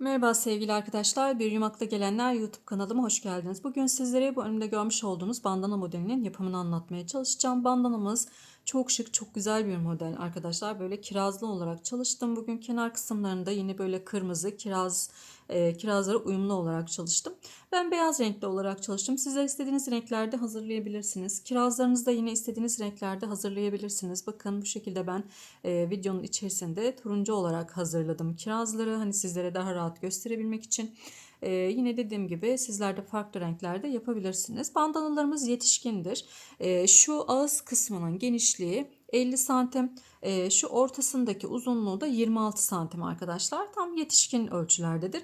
Merhaba sevgili arkadaşlar, Bir Yumak'ta Gelenler YouTube kanalıma hoş geldiniz. Bugün sizlere bu önümde görmüş olduğunuz bandana modelinin yapımını anlatmaya çalışacağım. Bandanamız çok şık, çok güzel bir model arkadaşlar. Böyle kirazlı olarak çalıştım. Bugün kenar kısımlarında yine böyle kırmızı, kirazlara uyumlu olarak çalıştım. Ben beyaz renkli olarak çalıştım. Sizler istediğiniz renklerde hazırlayabilirsiniz. Kirazlarınızı da yine istediğiniz renklerde hazırlayabilirsiniz. Bakın bu şekilde ben videonun içerisinde turuncu olarak hazırladım kirazları. Hani sizlere daha rahat gösterebilmek için. Yine dediğim gibi sizler de farklı renklerde yapabilirsiniz. Bandanalarımız yetişkindir. Şu ağız kısmının genişliği 50 santim. Şu ortasındaki uzunluğu da 26 santim arkadaşlar. Tam yetişkin ölçülerdedir.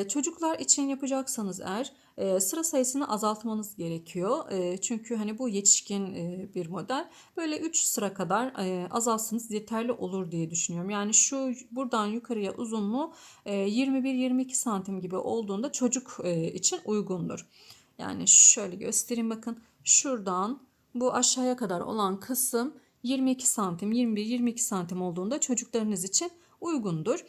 Çocuklar için yapacaksanız eğer sıra sayısını azaltmanız gerekiyor. Çünkü hani bu yetişkin bir model. Böyle 3 sıra kadar azaltsanız yeterli olur diye düşünüyorum. Yani şu buradan yukarıya uzunluğu 21-22 santim gibi olduğunda çocuk için uygundur. Yani şöyle göstereyim bakın. Şuradan bu aşağıya kadar olan kısım 22 santim, 21-22 santim olduğunda çocuklarınız için uygundur.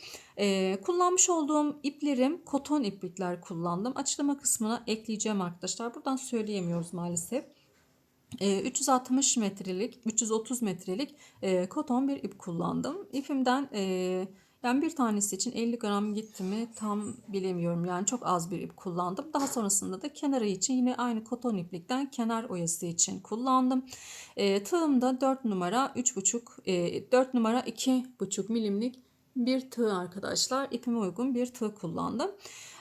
Kullanmış olduğum iplerim koton iplikler kullandım. Açıklama kısmına ekleyeceğim arkadaşlar. Buradan söyleyemiyoruz maalesef. 360 metrelik, 330 metrelik koton bir ip kullandım. İpimden yani bir tanesi için 50 gram gitti mi tam bilemiyorum. Yani çok az bir ip kullandım. Daha sonrasında da kenarı için yine aynı koton iplikten kenar oyası için kullandım. Tığımda 4 numara 3,5 4 numara 2,5 milimlik bir tığ arkadaşlar. İpime uygun bir tığ kullandım.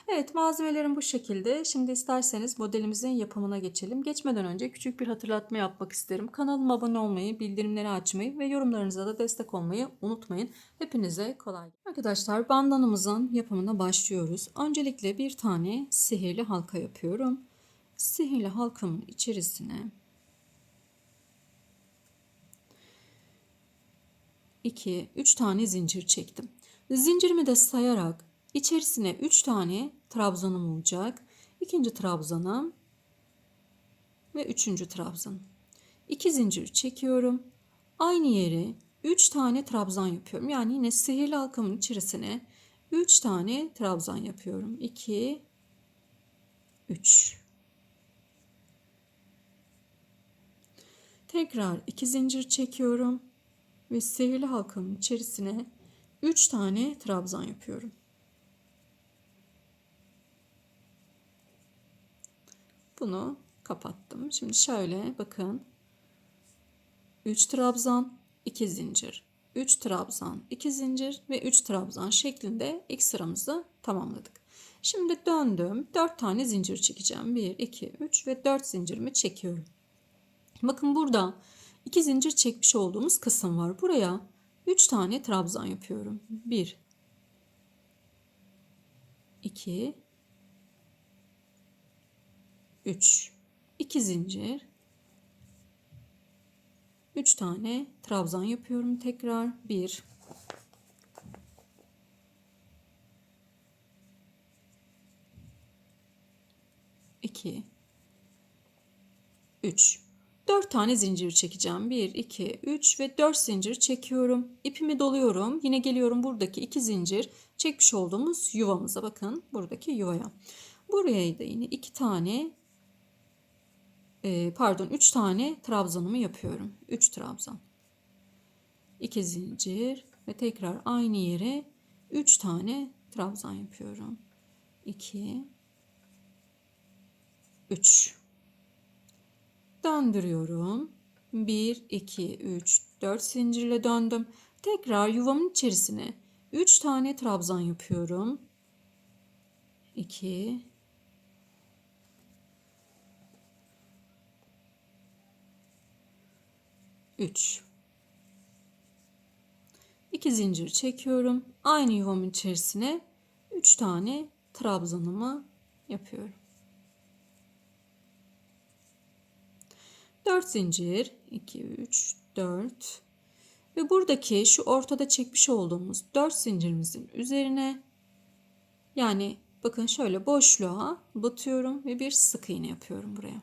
Evet, malzemelerim bu şekilde. Şimdi isterseniz modelimizin yapımına geçelim. Geçmeden önce küçük bir hatırlatma yapmak isterim. Kanalıma abone olmayı, bildirimleri açmayı ve yorumlarınıza da destek olmayı unutmayın. Hepinize kolay gelsin. Arkadaşlar bandanamızın yapımına başlıyoruz. Öncelikle bir tane sihirli halka yapıyorum. Sihirli halkamın içerisine 2-3 tane zincir çektim. Zincirimi de sayarak içerisine 3 tane trabzanım olacak. İkinci trabzanım ve üçüncü trabzanım. 2 zincir çekiyorum. Aynı yere 3 tane trabzan yapıyorum. Yani yine sihirli halkamın içerisine 3 tane trabzan yapıyorum. 2 3. Tekrar 2 zincir çekiyorum ve sihirli halkamın içerisine 3 tane trabzan yapıyorum. Bunu kapattım. Şimdi şöyle bakın. 3 trabzan, 2 zincir. 3 trabzan, 2 zincir ve 3 trabzan şeklinde ilk sıramızı tamamladık. Şimdi döndüm. 4 tane zincir çekeceğim. 1, 2, 3 ve 4 zincirimi çekiyorum. Bakın burada 2 zincir çekmiş olduğumuz kısım var. Buraya 3 tane trabzan yapıyorum. 1, 2, 3. 2 zincir. 3 tane trabzan yapıyorum tekrar. 1, 2, 3. 4 tane zincir çekeceğim. 1, 2, 3 ve 4 zincir çekiyorum. İpimi doluyorum. Yine geliyorum buradaki 2 zincir çekmiş olduğumuz yuvamıza. Bakın buradaki yuvaya. Buraya da yine 2 tane 3 tane trabzanımı yapıyorum. 3 trabzan. 2 zincir ve tekrar aynı yere 3 tane trabzan yapıyorum. 2, 3. Döndürüyorum. 1, 2, 3, 4 zincirle döndüm. Tekrar yuvamın içerisine 3 tane trabzan yapıyorum. 2, 3. 2 zincir çekiyorum. Aynı yuvamın içerisine 3 tane trabzanımı yapıyorum. 4 zincir, 2, 3, 4 ve buradaki şu ortada çekmiş olduğumuz 4 zincirimizin üzerine, yani bakın şöyle boşluğa batıyorum ve bir sık iğne yapıyorum buraya.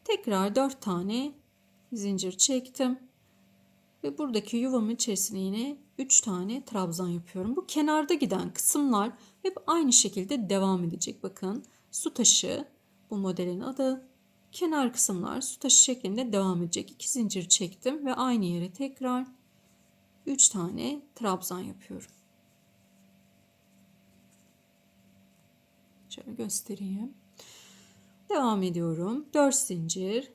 Tekrar 4 tane zincir çektim. Ve buradaki yuvamın içerisine yine 3 tane trabzan yapıyorum. Bu kenarda giden kısımlar hep aynı şekilde devam edecek. Bakın su taşı bu modelin adı. Kenar kısımlar su taşı şeklinde devam edecek. 2 zincir çektim ve aynı yere tekrar 3 tane trabzan yapıyorum. Şöyle göstereyim. Devam ediyorum. 4 zincir.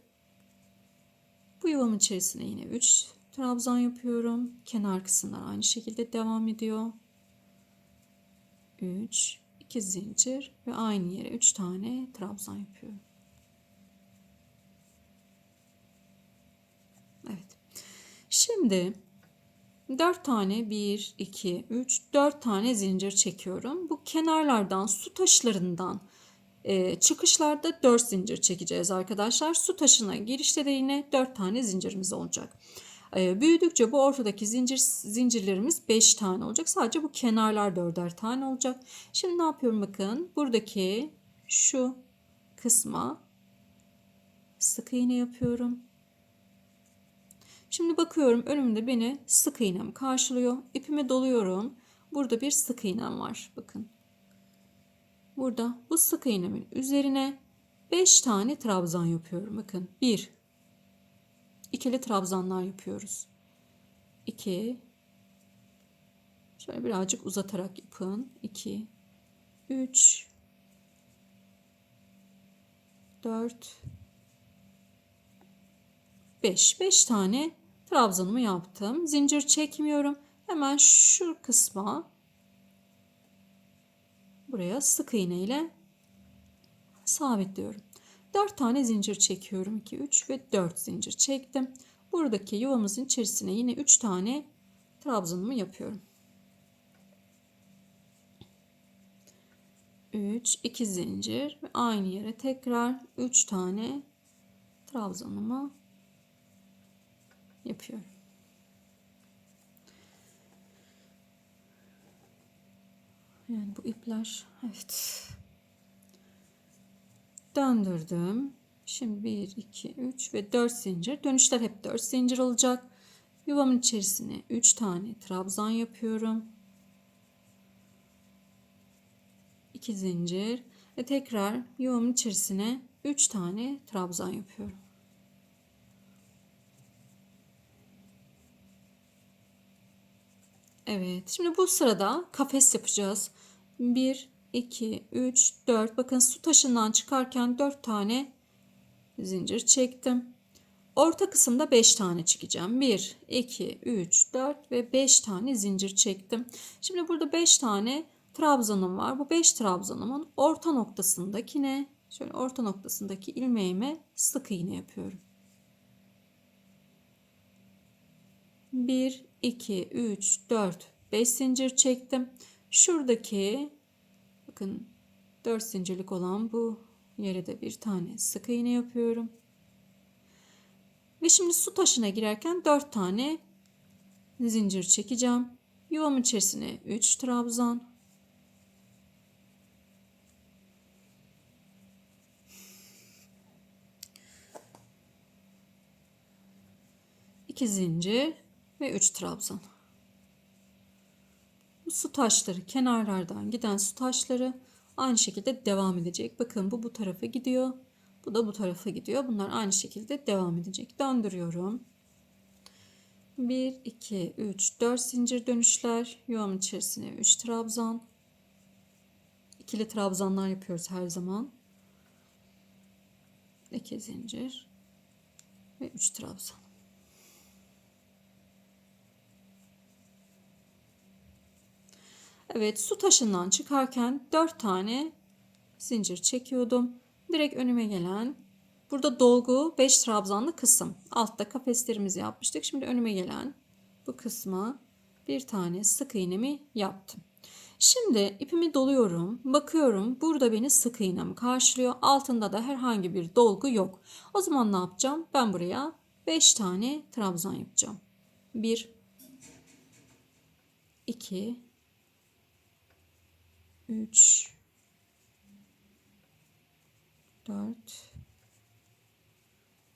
Bu yuvamın içerisine yine 3 trabzan yapıyorum. Kenar kısımlar aynı şekilde devam ediyor. 3, 2 zincir ve aynı yere 3 tane trabzan yapıyorum. Evet. Şimdi 4 tane 1, 2, 3, 4 tane zincir çekiyorum. Bu kenarlardan su taşlarından çıkışlarda 4 zincir çekeceğiz arkadaşlar. Su taşına girişte de yine 4 tane zincirimiz olacak. Büyüdükçe bu ortadaki zincirlerimiz 5 tane olacak. Sadece bu kenarlar 4'er tane olacak. Şimdi ne yapıyorum bakın. Buradaki şu kısma sık iğne yapıyorum. Şimdi bakıyorum önümde beni sık iğnem karşılıyor. İpimi doluyorum. Burada bir sık iğnem var. Bakın. Burada bu sık iğnemin üzerine 5 tane trabzan yapıyorum. Bakın 1, ikili trabzanlar yapıyoruz. 2, şöyle birazcık uzatarak yapın. 2, 3, 4, 5. 5 tane trabzanımı yaptım. Zincir çekmiyorum. Hemen şu kısma buraya sık iğne ile sabitliyorum. 4 tane zincir çekiyorum. 2, 3 ve 4 zincir çektim. Buradaki yuvamızın içerisine yine 3 tane trabzanımı yapıyorum. 3, 2 zincir ve aynı yere tekrar 3 tane trabzanımı yapıyorum. Yani bu ipler, evet. Döndürdüm. Şimdi 1, 2, 3 ve 4 zincir. Dönüşler hep 4 zincir olacak. Yuvamın içerisine 3 tane trabzan yapıyorum. 2 zincir ve tekrar yuvamın içerisine 3 tane trabzan yapıyorum. Evet, şimdi bu sırada kafes yapacağız. 1, 2, 3, 4. Bakın su taşından çıkarken 4 tane zincir çektim. Orta kısımda 5 tane çekeceğim. 1, 2, 3, 4 ve 5 tane zincir çektim. Şimdi burada 5 tane trabzanım var. Bu 5 trabzanımın orta noktasındakine, şöyle orta noktasındaki ilmeğime sık iğne yapıyorum. 1, 2, 3, 4, 5 zincir çektim. Şuradaki bakın 4 zincirlik olan bu yere de bir tane sık iğne yapıyorum. Ve şimdi su taşına girerken 4 tane zincir çekeceğim. Yuvamın içerisine 3 trabzan. 2 zincir ve 3 trabzan. Bu su taşları, kenarlardan giden su taşları aynı şekilde devam edecek. Bakın bu tarafa gidiyor. Bu da bu tarafa gidiyor. Bunlar aynı şekilde devam edecek. Döndürüyorum. 1, 2, 3, 4 zincir dönüşler. Yuvamın içerisine 3 trabzan. İkili trabzanlar yapıyoruz her zaman. 2 zincir ve 3 trabzan. Evet, su taşından çıkarken 4 tane zincir çekiyordum. Direkt önüme gelen, burada dolgu 5 trabzanlı kısım. Altta kafeslerimizi yapmıştık. Şimdi önüme gelen bu kısma bir tane sık iğnemi yaptım. Şimdi ipimi doluyorum. Bakıyorum burada beni sık iğnem karşılıyor. Altında da herhangi bir dolgu yok. O zaman ne yapacağım? Ben buraya 5 tane trabzan yapacağım. 1, 2, 3, 4,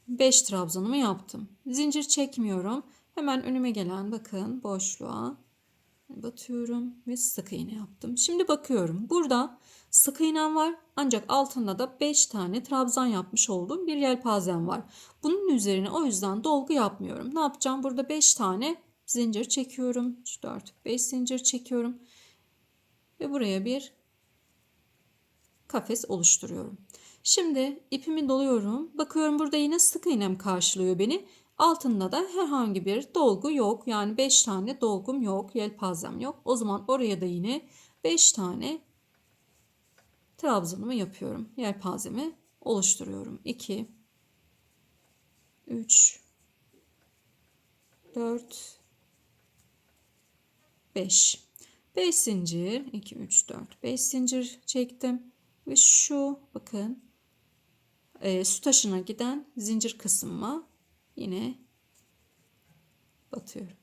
5 trabzanımı yaptım. Zincir çekmiyorum. Hemen önüme gelen bakın boşluğa batıyorum ve sık iğne yaptım. Şimdi bakıyorum. Burada sık iğnem var ancak altında da 5 tane trabzan yapmış olduğum bir yelpazem var. Bunun üzerine o yüzden dolgu yapmıyorum. Ne yapacağım? Burada 5 tane zincir çekiyorum. 3, 4, 5 zincir çekiyorum. Ve buraya bir kafes oluşturuyorum. Şimdi ipimi doluyorum. Bakıyorum burada yine sık iğnem karşılıyor beni. Altında da herhangi bir dolgu yok. Yani 5 tane dolgum yok. Yelpazem yok. O zaman oraya da yine 5 tane trabzanımı yapıyorum. Yelpazemi oluşturuyorum. 2, 3, 4, 5. 5 zincir. 2, 3, 4, 5 zincir çektim. Ve şu bakın su taşına giden zincir kısmıma yine batıyorum.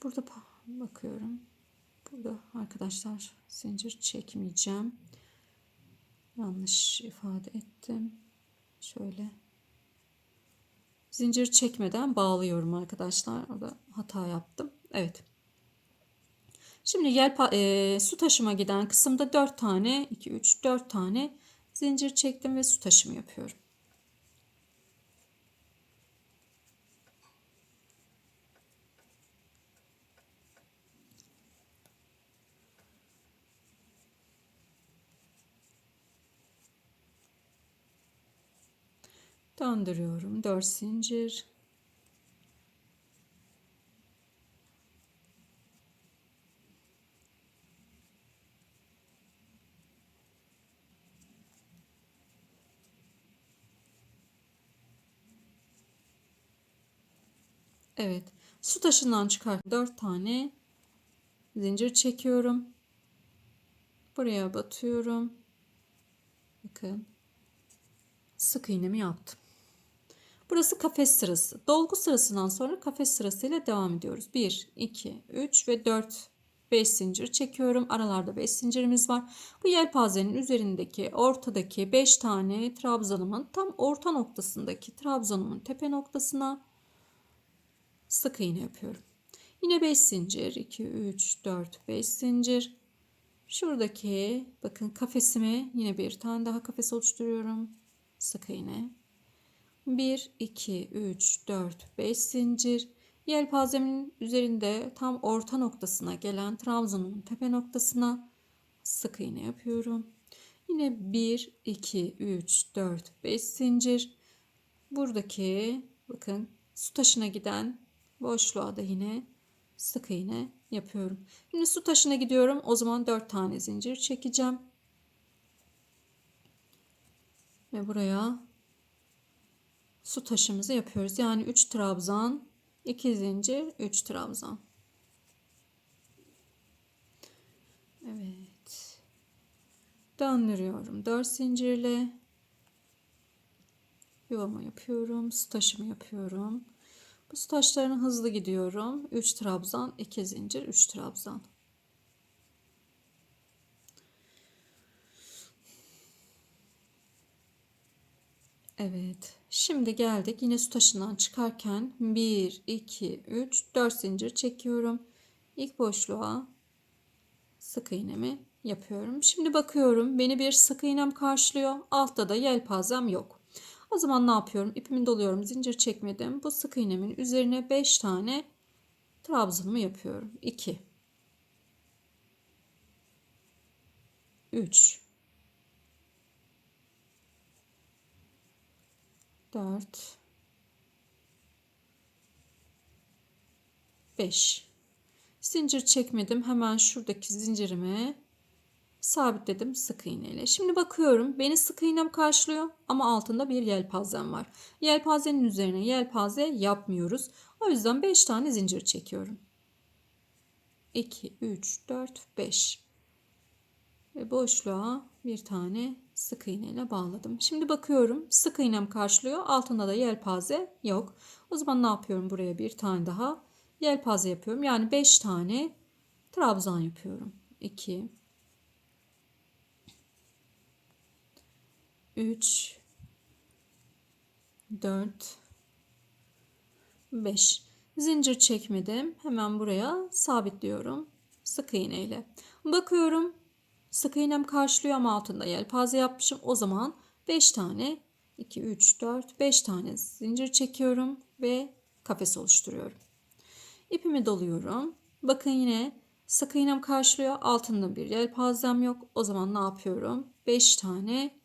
Burada bakıyorum. Burada arkadaşlar zincir çekmeyeceğim. Yanlış ifade ettim. Şöyle zincir çekmeden bağlıyorum arkadaşlar. Orada hata yaptım. Evet. Şimdi su taşıma giden kısımda 4 tane 2 3 4 tane zincir çektim ve su taşımı yapıyorum. Döndürüyorum. 4 zincir. Evet. Su taşından çıkar 4 tane zincir çekiyorum. Buraya batıyorum. Bakın. Sık iğnemi yaptım. Burası kafes sırası. Dolgu sırasından sonra kafes sırasıyla devam ediyoruz. 1, 2, 3 ve 4, 5 zincir çekiyorum. Aralarda 5 zincirimiz var. Bu yelpazenin üzerindeki ortadaki 5 tane trabzanımın tam orta noktasındaki trabzanımın tepe noktasına sık iğne yapıyorum. Yine 5 zincir, 2, 3, 4, 5 zincir. Şuradaki bakın kafesime yine bir tane daha kafes oluşturuyorum. Sık iğne. 1, 2, 3, 4, 5 zincir. Yelpazemin üzerinde tam orta noktasına gelen trabzanın tepe noktasına sık iğne yapıyorum. Yine 1, 2, 3, 4, 5 zincir. Buradaki bakın su taşına giden boşluğa da yine sık iğne yapıyorum. Şimdi su taşına gidiyorum. O zaman 4 tane zincir çekeceğim. Ve buraya su taşımızı yapıyoruz. Yani 3 trabzan, 2 zincir, 3 trabzan. Evet. Döndürüyorum. 4 zincirle yuvamı yapıyorum. Su taşımı yapıyorum. Bu su taşlarına hızlı gidiyorum. 3 trabzan, 2 zincir, 3 trabzan. Evet. Şimdi geldik. Yine su taşından çıkarken 1, 2, 3, 4 zincir çekiyorum. İlk boşluğa sık iğnemi yapıyorum. Şimdi bakıyorum. Beni bir sık iğnem karşılıyor. Altta da yelpazem yok. O zaman ne yapıyorum? İpimi doluyorum. Zincir çekmedim. Bu sık iğnemin üzerine 5 tane trabzanımı yapıyorum. 2, 3, 4, 5. Zincir çekmedim. Hemen şuradaki zincirime sabitledim sık iğneyle. Şimdi bakıyorum. Beni sık iğnem karşılıyor ama altında bir yelpazem var. Yelpazenin üzerine yelpaze yapmıyoruz. O yüzden 5 tane zincir çekiyorum. 2, 3, 4, 5. Ve boşluğa bir tane sık iğne ile bağladım. Şimdi bakıyorum. Sık iğnem karşılıyor. Altında da yelpaze yok. O zaman ne yapıyorum? Buraya bir tane daha yelpaze yapıyorum. Yani 5 tane trabzan yapıyorum. 2, 3, 4, 5. Zincir çekmedim. Hemen buraya sabitliyorum. Sık iğne ile. Bakıyorum. Sık iğnem karşılıyor ama altında yelpaze yapmışım. O zaman 5 tane 2, 3, 4, 5 tane zincir çekiyorum ve kafes oluşturuyorum. İpimi doluyorum. Bakın yine sık iğnem karşılıyor. Altında bir yelpazem yok. O zaman ne yapıyorum? 5 tane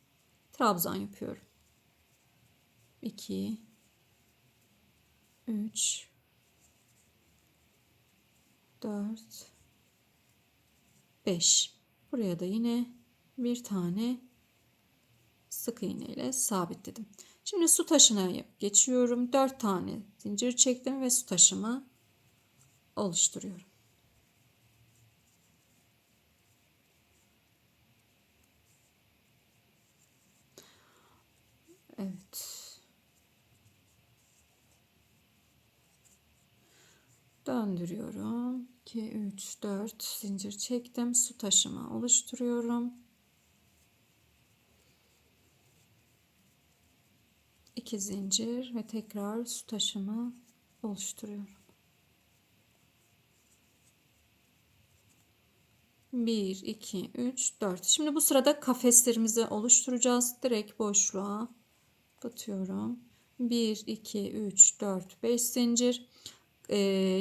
trabzan yapıyorum. 2, 3, 4, 5. Buraya da yine bir tane sık iğne ile sabitledim. Şimdi su taşına geçiyorum. 4 tane zincir çektim ve su taşımı oluşturuyorum. Evet. Döndürüyorum. 2, 3, 4 zincir çektim. Su taşımı oluşturuyorum. 2 zincir ve tekrar su taşımı oluşturuyorum. 1, 2, 3, 4. Şimdi bu sırada kafeslerimizi oluşturacağız. Direkt boşluğa batıyorum. 1, 2, 3, 4, 5 zincir.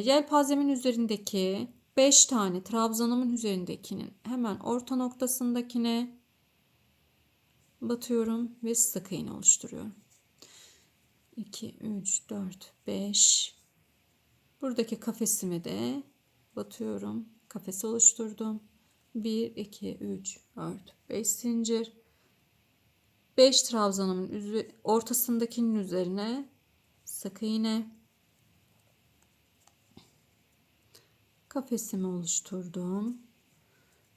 Yelpazemin üzerindeki 5 tane trabzanımın üzerindekinin hemen orta noktasındakine batıyorum ve sık iğne oluşturuyorum. 2, 3, 4, 5. Buradaki kafesime de batıyorum. Kafes oluşturdum. 1, 2, 3, 4, 5 zincir. 5 trabzanımın ortasındakinin üzerine sık iğne. Kafesimi oluşturdum.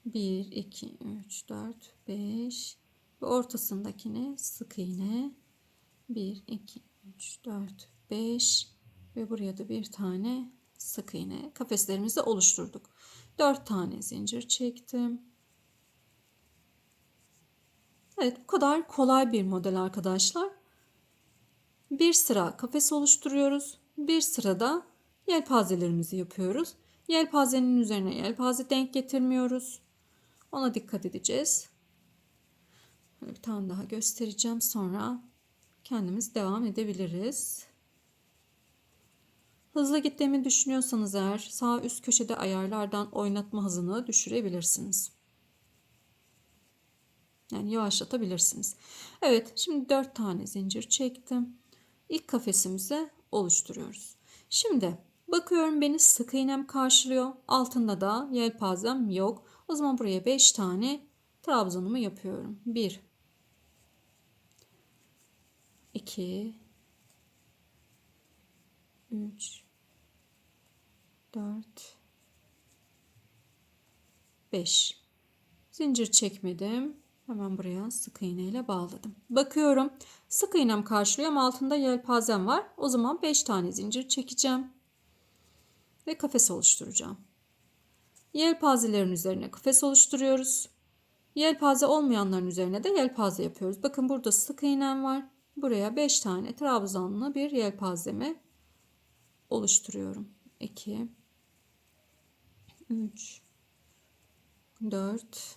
1, 2, 3, 4, 5 ve ortasındakine sık iğne. 1, 2, 3, 4, 5 ve buraya da bir tane sık iğne. Kafeslerimizi oluşturduk. 4 tane zincir çektim. Evet, bu kadar kolay bir model arkadaşlar. Bir sıra kafes oluşturuyoruz. Bir sırada yelpazelerimizi yapıyoruz. Yelpazenin üzerine yelpaze denk getirmiyoruz. Ona dikkat edeceğiz. Bir tane daha göstereceğim, sonra kendimiz devam edebiliriz. Hızlı gittiğimi düşünüyorsanız eğer sağ üst köşede ayarlardan oynatma hızını düşürebilirsiniz. Yani yavaşlatabilirsiniz. Evet, şimdi 4 tane zincir çektim. İlk kafesimizi oluşturuyoruz. Şimdi bakıyorum beni sık iğnem karşılıyor. Altında da yelpazem yok. O zaman buraya 5 tane trabzanımı yapıyorum. 1, 2, 3, 4, 5. Zincir çekmedim. Hemen buraya sık iğne ile bağladım. Bakıyorum sık iğnem karşılıyor ama altında yelpazem var. O zaman 5 tane zincir çekeceğim ve kafes oluşturacağım. Yelpazelerin üzerine kafes oluşturuyoruz. Yelpaze olmayanların üzerine de yelpaze yapıyoruz. Bakın burada sık iğnem var. Buraya 5 tane trabzanlı bir yelpazemi oluşturuyorum. 2, 3, 4,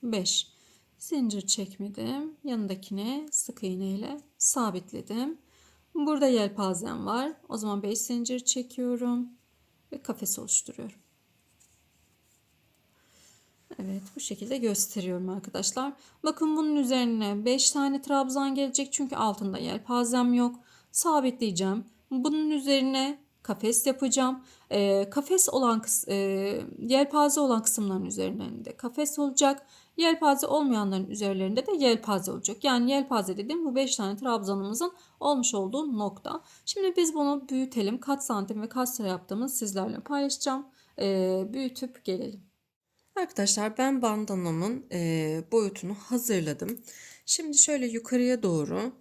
5. Zincir çekmedim. Yanındakine sık iğne ile sabitledim. Burada yelpazem var. O zaman 5 zincir çekiyorum ve kafes oluşturuyorum. Evet, bu şekilde gösteriyorum arkadaşlar. Bakın bunun üzerine 5 tane trabzan gelecek çünkü altında yelpazem yok. Sabitleyeceğim. Bunun üzerine kafes yapacağım. Kafes olan yelpaze olan kısımların üzerinde kafes olacak. Yelpaze olmayanların üzerlerinde de yelpaze olacak. Yani yelpaze dediğim bu 5 tane trabzanımızın olmuş olduğu nokta. Şimdi biz bunu büyütelim. Kaç santim ve kaç sıra yaptığımızı sizlerle paylaşacağım. Büyütüp gelelim. Arkadaşlar ben bandanamın boyutunu hazırladım. Şimdi şöyle yukarıya doğru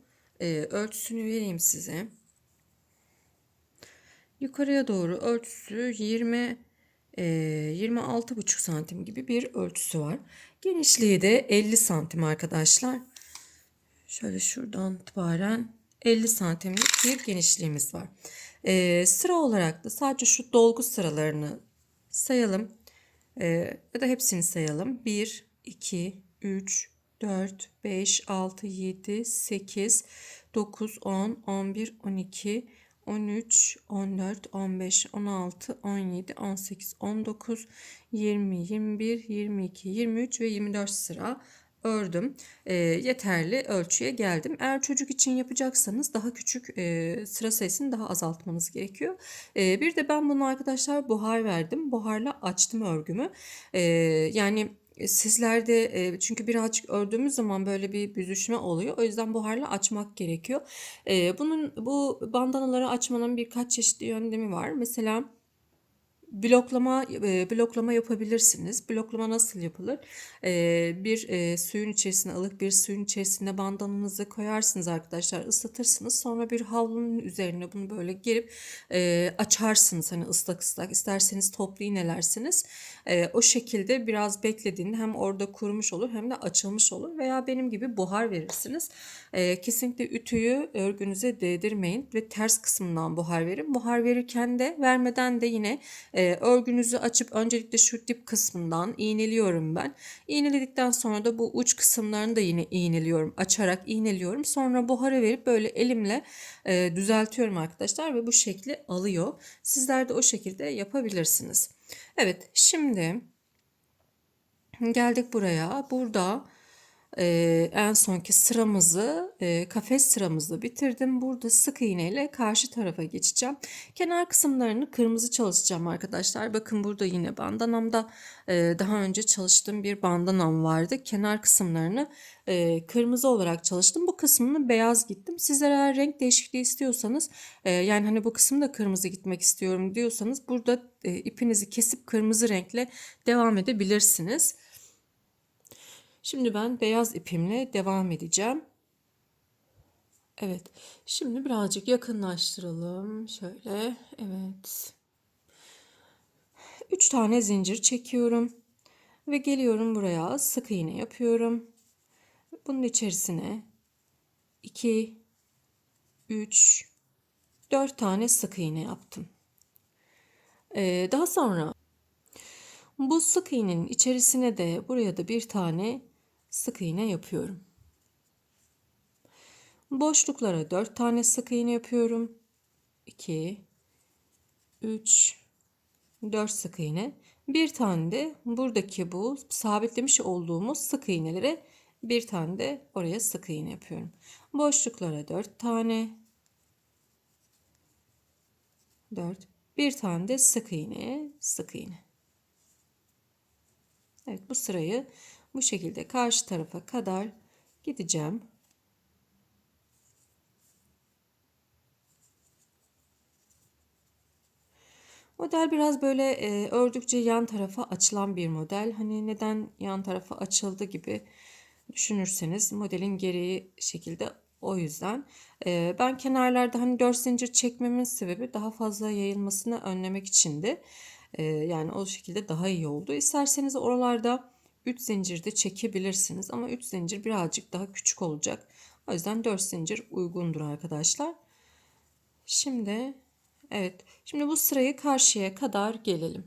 ölçüsünü vereyim size. Yukarıya doğru ölçüsü 26,5 santim gibi bir ölçüsü var. Genişliği de 50 santim arkadaşlar. Şöyle şuradan itibaren 50 santimlik bir genişliğimiz var. Sıra olarak da sadece şu dolgu sıralarını sayalım. Ya da hepsini sayalım. 1, 2, 3, 4, 5, 6, 7, 8, 9, 10, 11, 12, 13, 14, 15, 16, 17, 18, 19, 20, 21, 22, 23 ve 24 sıra ördüm. Yeterli ölçüye geldim. Eğer çocuk için yapacaksanız daha küçük sıra sayısını daha azaltmanız gerekiyor. Bir de ben bunu arkadaşlar buhar verdim. Buharla açtım örgümü. Yani sizlerde çünkü birazcık ördüğümüz zaman böyle bir büzüşme oluyor. O yüzden buharla açmak gerekiyor. Bu bandanaları açmanın birkaç çeşitli yöntemi var. Mesela bloklama yapabilirsiniz. Bloklama nasıl yapılır? Bir suyun içerisine alıp bir suyun içerisine bandananızı koyarsınız arkadaşlar. Islatırsınız. Sonra bir havlunun üzerine bunu böyle gerip açarsınız. Hani ıslak ıslak. İsterseniz toplu iğnelersiniz. O şekilde biraz beklediğinde hem orada kurumuş olur hem de açılmış olur. Veya benim gibi buhar verirsiniz. Kesinlikle ütüyü örgünüze değdirmeyin ve ters kısmından buhar verin. Buhar verirken de vermeden de yine örgünüzü açıp öncelikle şu dip kısmından iğneliyorum ben. İğneledikten sonra da bu uç kısımlarını da yine iğneliyorum. Açarak iğneliyorum. Sonra buhara verip böyle elimle düzeltiyorum arkadaşlar ve bu şekli alıyor. Sizler de o şekilde yapabilirsiniz. Evet, şimdi geldik buraya. Burada en sonki sıramızı kafes sıramızı bitirdim. Burada sık iğne ile karşı tarafa geçeceğim. Kenar kısımlarını kırmızı çalışacağım arkadaşlar. Bakın burada yine bandanamda daha önce çalıştığım bir bandanam vardı. Kenar kısımlarını kırmızı olarak çalıştım. Bu kısmını beyaz gittim. Sizler eğer renk değişikliği istiyorsanız yani hani bu kısmı da kırmızı gitmek istiyorum diyorsanız burada ipinizi kesip kırmızı renkle devam edebilirsiniz. Şimdi ben beyaz ipimle devam edeceğim. Evet. Şimdi birazcık yakınlaştıralım. Şöyle. Evet. 3 tane zincir çekiyorum. Ve geliyorum buraya. Sık iğne yapıyorum. Bunun içerisine 2, 3, 4 tane sık iğne yaptım. Daha sonra bu sık iğnenin içerisine de buraya da bir tane sık iğne yapıyorum. Boşluklara 4 tane sık iğne yapıyorum. 2, 3, 4 sık iğne. Bir tane de buradaki bu sabitlemiş olduğumuz sık iğnelere bir tane de oraya sık iğne yapıyorum. Boşluklara 4 tane. 4. Bir tane de sık iğne, sık iğne. Evet, bu sırayı bu şekilde karşı tarafa kadar gideceğim. Model biraz böyle ördükçe yan tarafa açılan bir model. Hani neden yan tarafa açıldı gibi düşünürseniz modelin gereği şekilde o yüzden. Ben kenarlarda hani 4 zincir çekmemin sebebi daha fazla yayılmasını önlemek içindi. Yani o şekilde daha iyi oldu. İsterseniz oralarda 3 zincir de çekebilirsiniz ama 3 zincir birazcık daha küçük olacak. O yüzden 4 zincir uygundur arkadaşlar. Şimdi evet. Şimdi bu sırayı karşıya kadar gelelim.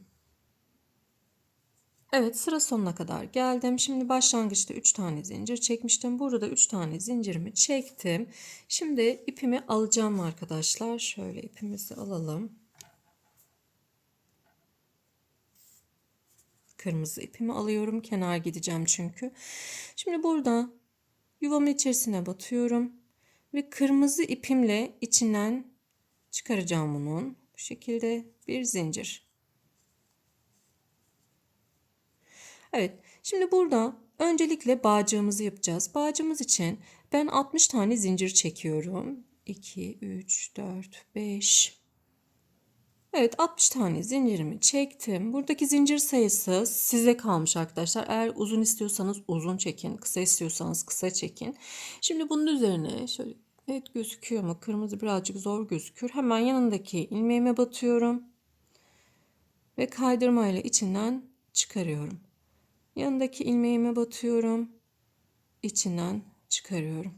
Evet, sıra sonuna kadar geldim. Şimdi başlangıçta 3 tane zincir çekmiştim. Burada da 3 tane zincirimi çektim. Şimdi ipimi alacağım arkadaşlar. Şöyle ipimizi alalım. Kırmızı ipimi alıyorum. Kenar gideceğim çünkü. Şimdi burada yuvamın içerisine batıyorum. Ve kırmızı ipimle içinden çıkaracağım bunun. Bu şekilde bir zincir. Evet, şimdi burada öncelikle bağcığımızı yapacağız. Bağcığımız için ben 60 tane zincir çekiyorum. 2, 3, 4, 5. Evet, 60 tane zincirimi çektim. Buradaki zincir sayısı size kalmış arkadaşlar. Eğer uzun istiyorsanız uzun çekin, kısa istiyorsanız kısa çekin. Şimdi bunun üzerine şöyle net gözüküyor mu? Kırmızı birazcık zor gözüküyor. Hemen yanındaki ilmeğime batıyorum ve kaydırmayla içinden çıkarıyorum. Yanındaki ilmeğime batıyorum. İçinden çıkarıyorum.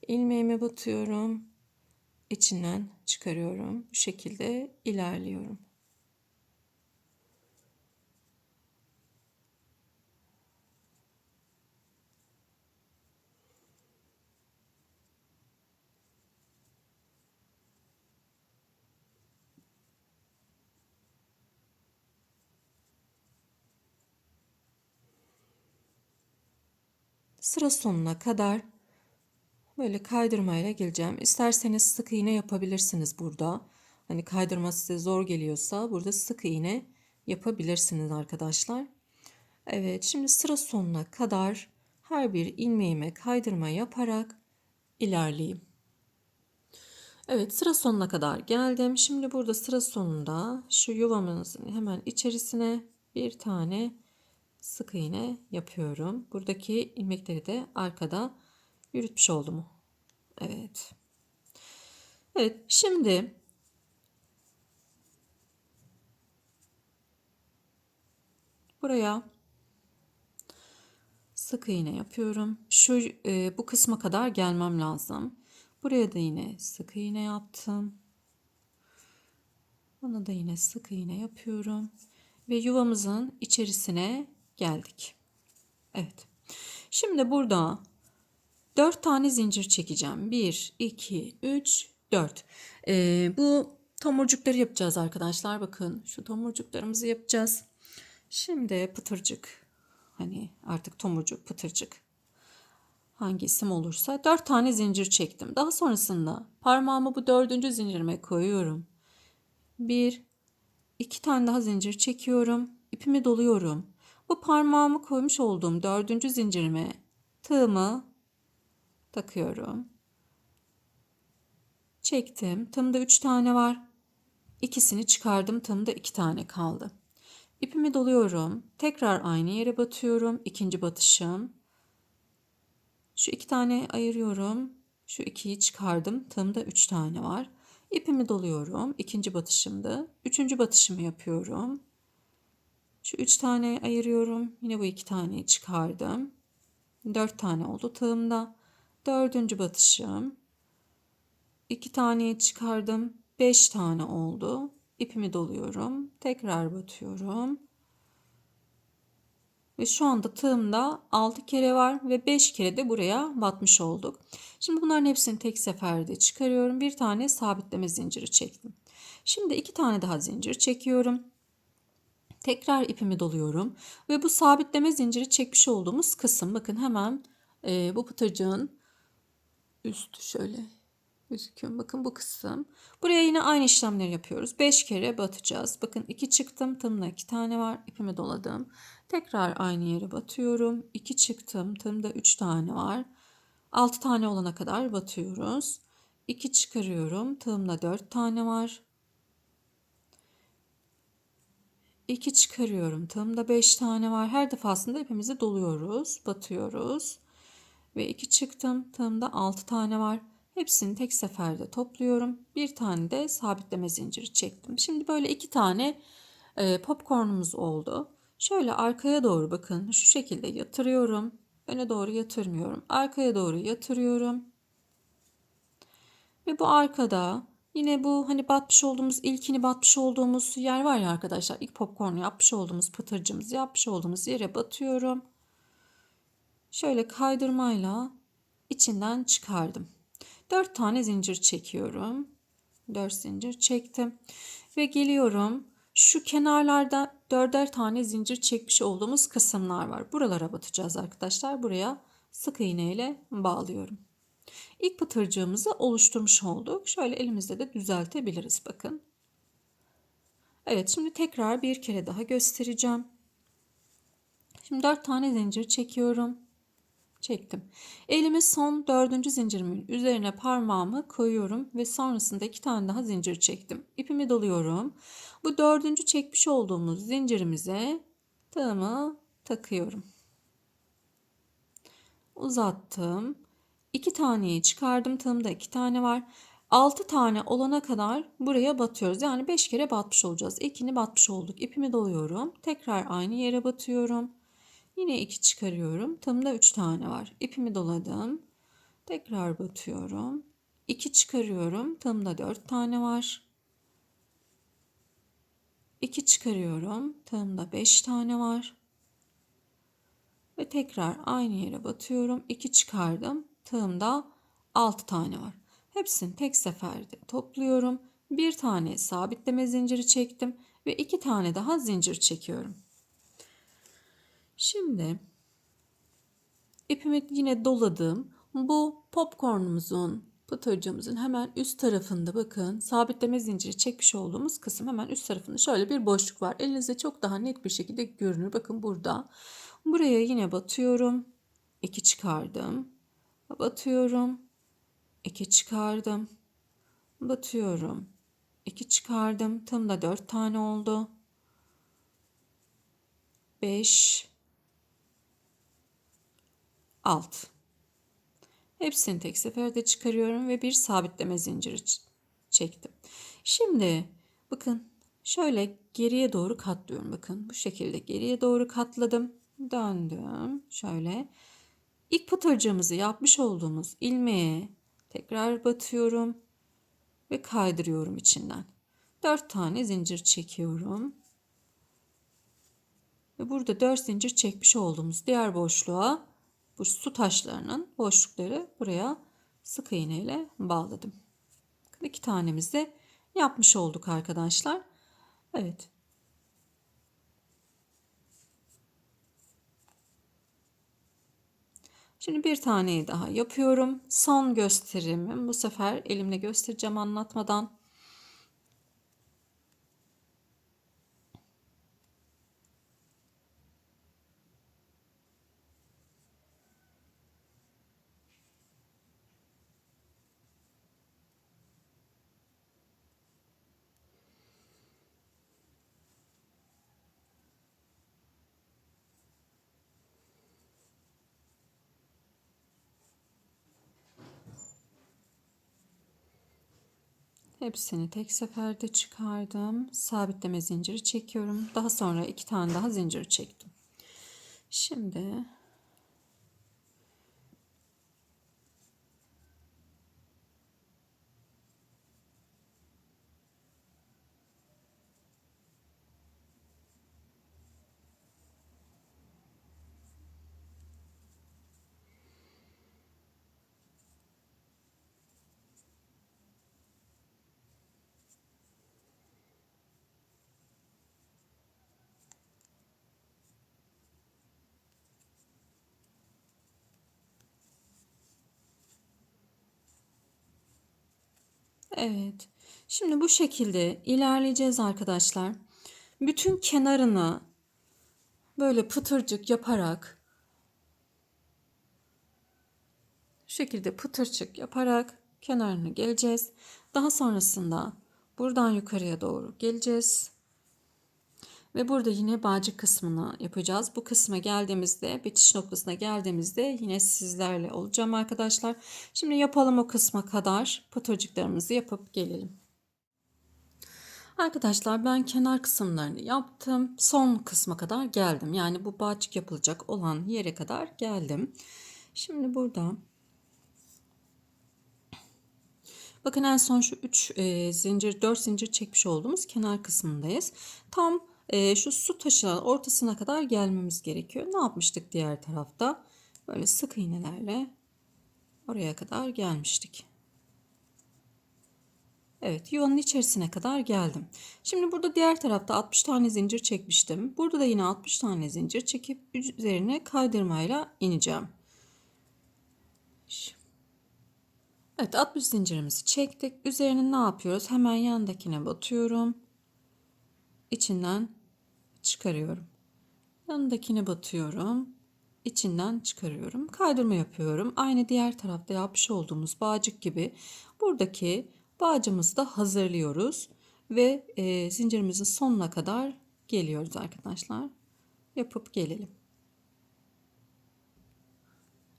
İlmeğime batıyorum. içinden çıkarıyorum. Bu şekilde ilerliyorum. Sıra sonuna kadar böyle kaydırmayla geleceğim. İsterseniz sık iğne yapabilirsiniz burada. Hani kaydırma size zor geliyorsa burada sık iğne yapabilirsiniz arkadaşlar. Evet, şimdi sıra sonuna kadar her bir ilmeğime kaydırma yaparak ilerleyeyim. Evet, sıra sonuna kadar geldim. Şimdi burada sıra sonunda şu yuvamızın hemen içerisine bir tane sık iğne yapıyorum. Buradaki ilmekleri de arkada yürütmüş oldum. Evet. Evet, şimdi buraya sık iğne yapıyorum. Bu kısma kadar gelmem lazım. Buraya da yine sık iğne yaptım. Buna da yine sık iğne yapıyorum. Ve yuvamızın içerisine geldik. Evet. Şimdi burada 4 tane zincir çekeceğim. 1, 2, 3, 4. Bu tomurcukları yapacağız arkadaşlar. Bakın şu tomurcuklarımızı yapacağız. Şimdi pıtırcık. Hani artık tomurcuk, pıtırcık. Hangi isim olursa 4 tane zincir çektim. Daha sonrasında parmağımı bu 4. zincirime koyuyorum. 1, 2 tane daha zincir çekiyorum. İpimi doluyorum. Bu parmağımı koymuş olduğum 4. zincirime tığımı takıyorum. Çektim. Tığımda 3 tane var. İkisini çıkardım. Tığımda 2 tane kaldı. İpimi doluyorum. Tekrar aynı yere batıyorum. İkinci batışım. Şu 2 tane ayırıyorum. Şu 2'yi çıkardım. Tığımda 3 tane var. İpimi doluyorum. İkinci batışımda. Üçüncü batışımı yapıyorum. Şu 3 tane ayırıyorum. Yine bu 2 taneyi çıkardım. 4 tane oldu tığımda. Dördüncü batışım. 2 taneyi çıkardım. 5 tane oldu. İpimi doluyorum. Tekrar batıyorum. Ve şu anda tığımda 6 kere var ve 5 kere de buraya batmış olduk. Şimdi bunların hepsini tek seferde çıkarıyorum. Bir tane sabitleme zinciri çektim. Şimdi 2 tane daha zincir çekiyorum. Tekrar ipimi doluyorum ve bu sabitleme zinciri çekmiş olduğumuz kısım, bakın hemen bu pıtırcığın üstü şöyle gözüküyor. Bakın bu kısım. Buraya yine aynı işlemleri yapıyoruz. 5 kere batacağız. Bakın 2 çıktım. Tığımda 2 tane var. İpimi doladım. Tekrar aynı yere batıyorum. 2 çıktım. Tığımda 3 tane var. 6 tane olana kadar batıyoruz. 2 çıkarıyorum. Tığımda 4 tane var. 2 çıkarıyorum. Tığımda 5 tane var. Her defasında ipimizi doluyoruz. Batıyoruz. Ve 2 çıktım. Tığımda 6 tane var. Hepsini tek seferde topluyorum. Bir tane de sabitleme zinciri çektim. Şimdi böyle 2 tane popcornumuz oldu. Şöyle arkaya doğru bakın. Şu şekilde yatırıyorum. Öne doğru yatırmıyorum. Arkaya doğru yatırıyorum. Ve bu arkada yine bu hani batmış olduğumuz, ilkini batmış olduğumuz yer var ya arkadaşlar. İlk popcornu yapmış olduğumuz, pıtırcımızı yapmış olduğumuz yere batıyorum. Şöyle kaydırmayla içinden çıkardım. 4 tane zincir çekiyorum. 4 zincir çektim. Ve geliyorum. Şu kenarlarda 4'er tane zincir çekmiş olduğumuz kısımlar var. Buralara batacağız arkadaşlar. Buraya sık iğne ile bağlıyorum. İlk pıtırcığımızı oluşturmuş olduk. Şöyle elimizde de düzeltebiliriz bakın. Evet, şimdi tekrar bir kere daha göstereceğim. Şimdi 4 tane zincir çekiyorum. Çektim. Elimi son 4. zincirimin üzerine parmağımı koyuyorum ve sonrasında 2 tane daha zincir çektim. İpimi doluyorum. Bu 4. çekmiş olduğumuz zincirimize tığımı takıyorum. Uzattım. 2 taneyi çıkardım. Tığımda 2 tane var. 6 tane olana kadar buraya batıyoruz. Yani 5 kere batmış olacağız. İlkini batmış olduk. İpimi doluyorum. Tekrar aynı yere batıyorum. Yine 2 çıkarıyorum. Tığımda 3 tane var. İpimi doladım. Tekrar batıyorum. 2 çıkarıyorum. Tığımda 4 tane var. 2 çıkarıyorum. Tığımda 5 tane var. Ve tekrar aynı yere batıyorum. 2 çıkardım. Tığımda 6 tane var. Hepsini tek seferde topluyorum. Bir tane sabitleme zinciri çektim ve 2 tane daha zincir çekiyorum. Şimdi ipimi yine doladım. Bu popcornumuzun, pıtırcığımızın hemen üst tarafında bakın sabitleme zinciri çekmiş olduğumuz kısım hemen üst tarafında şöyle bir boşluk var. Elinizde çok daha net bir şekilde görünür. Bakın burada. Buraya yine batıyorum. 2 çıkardım. Batıyorum. 2 çıkardım. Batıyorum. 2 çıkardım. Tığımda 4 tane oldu. 5 6. Hepsini tek seferde çıkarıyorum ve bir sabitleme zinciri çektim. Şimdi bakın şöyle geriye doğru katlıyorum. Bakın bu şekilde geriye doğru katladım. Döndüm. Şöyle ilk pıtırcığımızı yapmış olduğumuz ilmeğe tekrar batıyorum ve kaydırıyorum içinden. 4 tane zincir çekiyorum. Ve burada 4 zincir çekmiş olduğumuz diğer boşluğa bu su taşlarının boşlukları buraya sık iğne ile bağladım. 2 tanemizi yapmış olduk arkadaşlar. Evet. Şimdi bir taneyi daha yapıyorum. Son gösterimim. Bu sefer elimle göstereceğim anlatmadan. Hepsini tek seferde çıkardım. Sabitleme zinciri çekiyorum. Daha sonra 2 tane daha zincir çektim. Şimdi evet. Şimdi bu şekilde ilerleyeceğiz arkadaşlar. Bütün kenarını böyle pıtırcık yaparak şu şekilde pıtırcık yaparak kenarını geleceğiz. Daha sonrasında buradan yukarıya doğru geleceğiz. Ve burada yine bağcık kısmını yapacağız. Bu kısma geldiğimizde, bitiş noktasına geldiğimizde yine sizlerle olacağım arkadaşlar. Şimdi yapalım o kısma kadar pıtırcıklarımızı yapıp gelelim. Arkadaşlar ben kenar kısımlarını yaptım. Son kısma kadar geldim. Yani bu bağcık yapılacak olan yere kadar geldim. Şimdi burada bakın en son şu 3 zincir 4 zincir çekmiş olduğumuz kenar kısmındayız. Tam şu su taşının ortasına kadar gelmemiz gerekiyor. Ne yapmıştık diğer tarafta? Böyle sık iğnelerle oraya kadar gelmiştik. Evet, yuvanın içerisine kadar geldim. Şimdi burada diğer tarafta 60 tane zincir çekmiştim. Burada da yine 60 tane zincir çekip üzerine kaydırmayla ineceğim. Evet, 60 zincirimizi çektik. Üzerine ne yapıyoruz? Hemen yandakine batıyorum. İçinden çıkarıyorum. Yanındakine batıyorum. İçinden çıkarıyorum. Kaydırma yapıyorum. Aynı diğer tarafta yapmış olduğumuz bağcık gibi buradaki bağcımızı da hazırlıyoruz. Ve zincirimizin sonuna kadar geliyoruz arkadaşlar. Yapıp gelelim.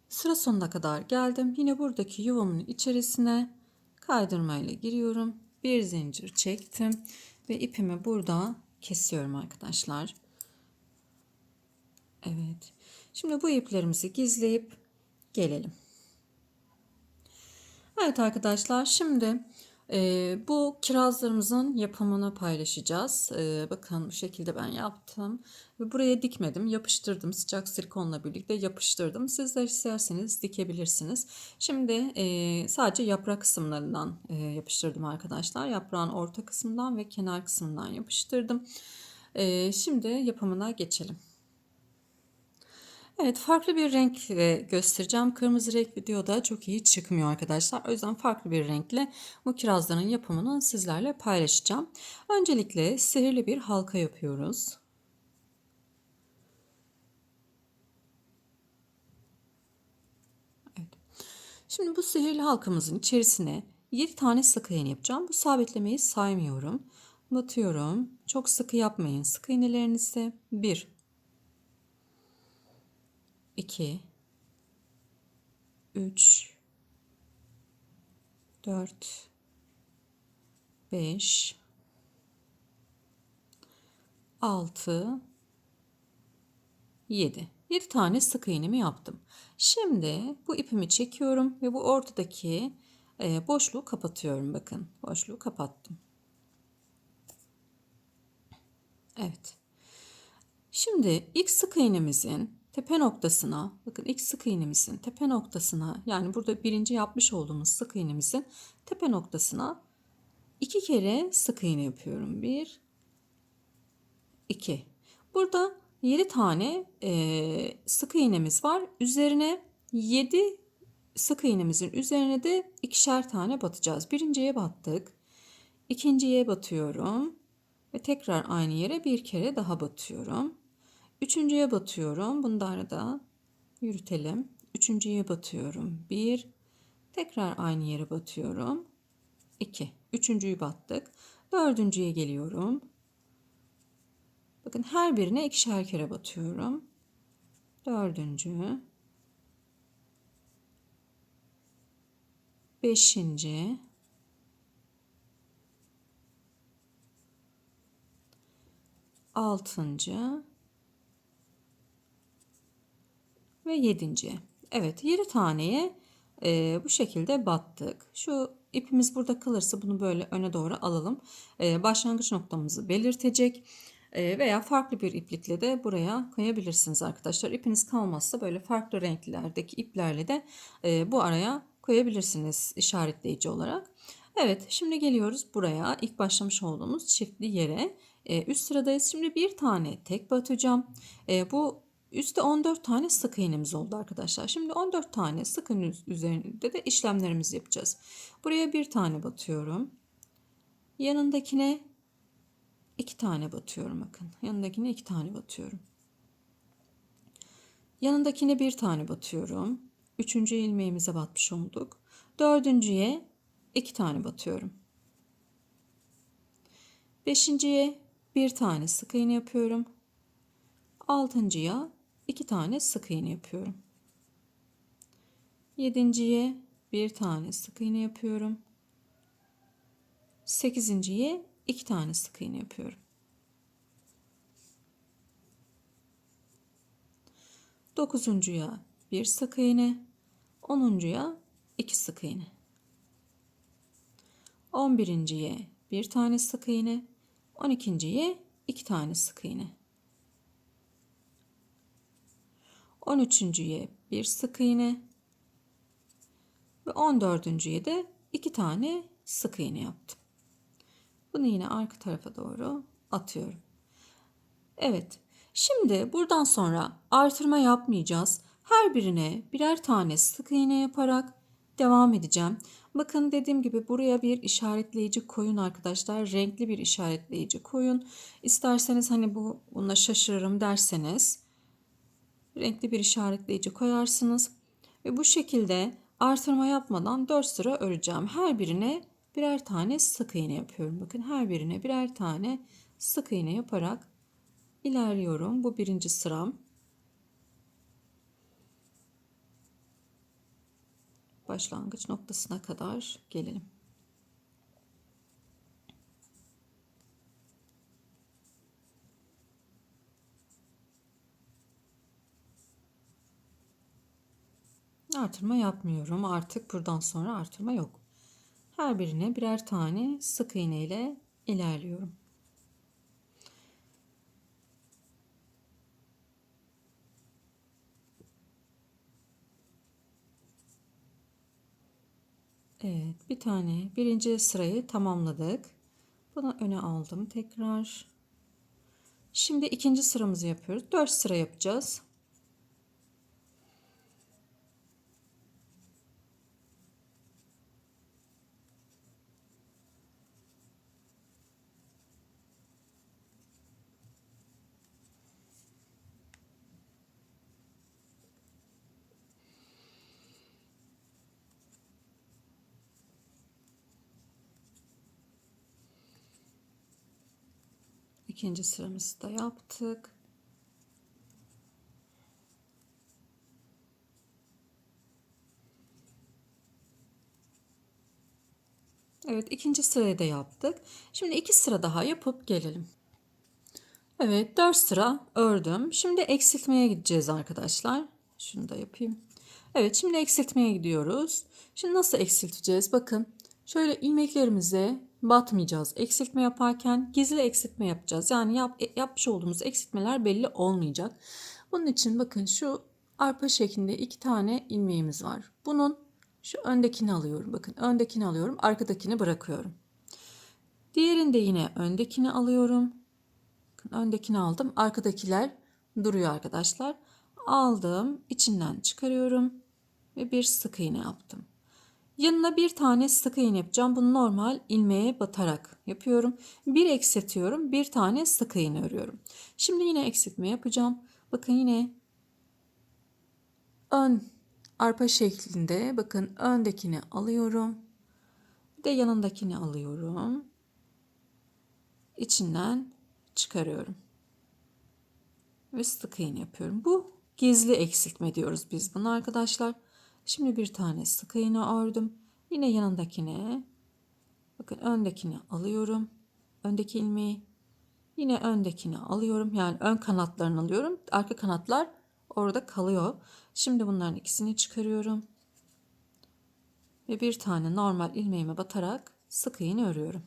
Sıra sonuna kadar geldim. Yine buradaki yuvamın içerisine kaydırmayla giriyorum. Bir zincir çektim ve ipimi burada kesiyorum arkadaşlar. Evet. Şimdi bu iplerimizi gizleyip gelelim. Evet arkadaşlar, şimdi bu kirazlarımızın yapımını paylaşacağız. Bakın bu şekilde ben yaptım. Ve buraya dikmedim, yapıştırdım. Sıcak silikonla birlikte yapıştırdım. Sizler isterseniz dikebilirsiniz. Şimdi sadece yaprak kısımlarından yapıştırdım arkadaşlar. Yaprağın orta kısmından ve kenar kısmından yapıştırdım. Şimdi yapımına geçelim. Evet, farklı bir renkle göstereceğim. Kırmızı renk videoda çok iyi çıkmıyor arkadaşlar. O yüzden farklı bir renkle bu kirazların yapımını sizlerle paylaşacağım. Öncelikle sihirli bir halka yapıyoruz. Evet. Şimdi bu sihirli halkamızın içerisine 7 tane sık iğne yapacağım. Bu sabitlemeyi saymıyorum. Batıyorum. Çok sıkı yapmayın sık iğnelerinizi. 1, 2, 3, 4, 5, 6, 7. 7 tane sık iğnemi yaptım. Şimdi bu ipimi çekiyorum ve bu ortadaki boşluğu kapatıyorum. Bakın, boşluğu kapattım. Evet. Şimdi ilk sık iğnemizin tepe noktasına, bakın ilk sık iğnemizin tepe noktasına, yani burada birinci yapmış olduğumuz sık iğnemizin tepe noktasına 2 kere sık iğne yapıyorum. 1, 2. Burada 7 tane sık iğnemiz var. Üzerine 7 sık iğnemizin üzerine de ikişer tane batacağız. Birinciye battık. İkinciye batıyorum. Ve tekrar aynı yere bir kere daha batıyorum. Üçüncüye batıyorum. Bunu da arada yürütelim. Üçüncüye batıyorum. Bir. Tekrar aynı yere batıyorum. 2. Üçüncüyü battık. Dördüncüye geliyorum. Bakın her birine ikişer kere batıyorum. Dördüncü. Beşinci. Altıncı. Ve yedinci. Evet, 7 taneye bu şekilde battık. Şu ipimiz burada kalırsa bunu böyle öne doğru alalım. Başlangıç noktamızı belirtecek. Veya farklı bir iplikle de buraya koyabilirsiniz arkadaşlar. İpiniz kalmazsa böyle farklı renklerdeki iplerle de bu araya koyabilirsiniz işaretleyici olarak. Evet, şimdi geliyoruz buraya. İlk başlamış olduğumuz çiftli yere. Üst sıradayız. Şimdi bir tane tek batacağım. Bu üstte 14 tane sık iğnemiz oldu arkadaşlar. Şimdi 14 tane sık iğne üzerinde de işlemlerimizi yapacağız. Buraya bir tane batıyorum. Yanındakine 2 tane batıyorum bakın. Yanındakine 2 tane batıyorum. Yanındakine bir tane batıyorum. Üçüncü ilmeğimize batmış olduk. Dördüncüye 2 tane batıyorum. Beşinciye bir tane sık iğne yapıyorum. Altıncıya 2 tane sık iğne yapıyorum. Yedinciye bir tane sık iğne yapıyorum. Sekizinciye 2 tane sık iğne yapıyorum. Dokuzuncuya bir sık iğne. Onuncuya 2 sık iğne. 11.'ye bir tane sık iğne. 12.'ye 2 tane sık iğne. 13.'ye bir sık iğne. Ve 14.'ye de 2 tane sık iğne yaptım. Bunu yine arka tarafa doğru atıyorum. Evet. Şimdi buradan sonra artırma yapmayacağız. Her birine birer tane sık iğne yaparak devam edeceğim. Bakın dediğim gibi buraya bir işaretleyici koyun arkadaşlar. Renkli bir işaretleyici koyun. İsterseniz hani buna şaşırırım derseniz renkli bir işaretleyici koyarsınız. Ve bu şekilde artırma yapmadan 4 sıra öreceğim. Her birine birer tane sık iğne yapıyorum. Bakın her birine birer tane sık iğne yaparak İlerliyorum. Bu birinci sıram. Başlangıç noktasına kadar gelelim. Artırma yapmıyorum. Artık buradan sonra artırma yok. Her birine birer tane sık iğne ile ilerliyorum. Evet, bir tane birinci sırayı tamamladık. Bunu öne aldım tekrar. Şimdi ikinci sıramızı yapıyoruz. 4 sıra yapacağız. İkinci sıramızı da yaptık. Evet, ikinci sırayı da yaptık. Şimdi 2 sıra daha yapıp gelelim. Evet, 4 sıra ördüm. Şimdi eksiltmeye gideceğiz arkadaşlar. Şunu da yapayım. Evet, şimdi eksiltmeye gidiyoruz. Şimdi nasıl eksilteceğiz? Bakın, şöyle ilmeklerimize batmayacağız. Eksiltme yaparken gizli eksiltme yapacağız. Yani yapmış olduğumuz eksiltmeler belli olmayacak. Bunun için bakın şu arpa şeklinde 2 tane ilmeğimiz var. Bunun şu öndekini alıyorum. Bakın öndekini alıyorum, arkadakini bırakıyorum. Diğerinde yine öndekini alıyorum. Öndekini aldım. Arkadakiler duruyor arkadaşlar. Aldım. İçinden çıkarıyorum. Ve bir sık iğne yaptım. Yanına bir tane sık iğne yapacağım. Bunu normal ilmeğe batarak yapıyorum. Bir eksiltiyorum. Bir tane sık iğne örüyorum. Şimdi yine eksiltme yapacağım. Bakın yine ön arpa şeklinde. Bakın öndekini alıyorum. Bir de yanındakini alıyorum. İçinden çıkarıyorum. Ve sık iğne yapıyorum. Bu gizli eksiltme diyoruz biz buna arkadaşlar. Şimdi bir tane sık iğne ördüm. Yine yanındakine, bakın öndekini alıyorum. Öndeki ilmeği yine öndekini alıyorum. Yani ön kanatlarını alıyorum. Arka kanatlar orada kalıyor. Şimdi bunların ikisini çıkarıyorum. Ve bir tane normal ilmeğime batarak sık iğne örüyorum.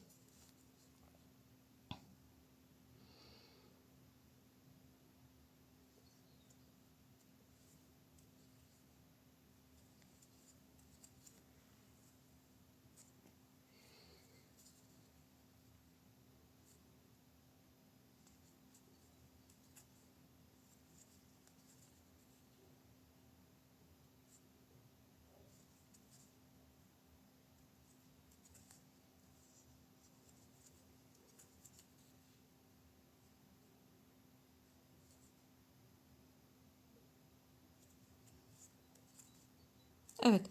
Evet.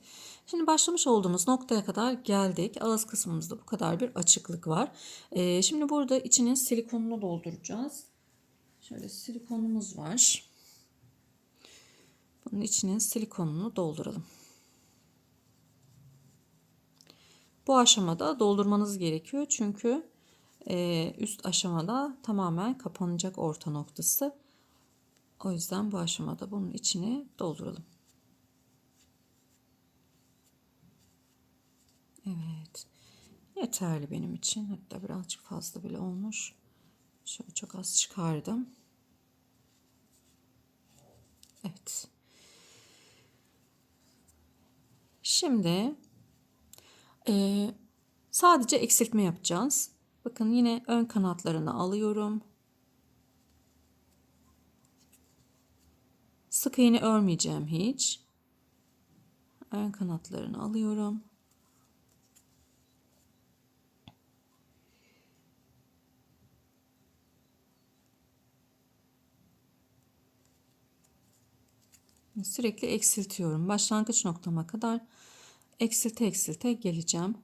Şimdi başlamış olduğumuz noktaya kadar geldik. Ağız kısmımızda bu kadar bir açıklık var. Şimdi burada içinin silikonunu dolduracağız. Şöyle silikonumuz var. Bunun içinin silikonunu dolduralım. Bu aşamada doldurmanız gerekiyor. Çünkü üst aşamada tamamen kapanacak orta noktası. O yüzden bu aşamada bunun içini dolduralım. Evet. Yeterli benim için. Hatta birazcık fazla bile olmuş. Şöyle çok az çıkardım. Evet. Şimdi sadece eksiltme yapacağız. Bakın yine ön kanatlarını alıyorum. Sık iğne örmeyeceğim hiç. Ön kanatlarını alıyorum. Sürekli eksiltiyorum. Başlangıç noktama kadar eksilte eksilte geleceğim.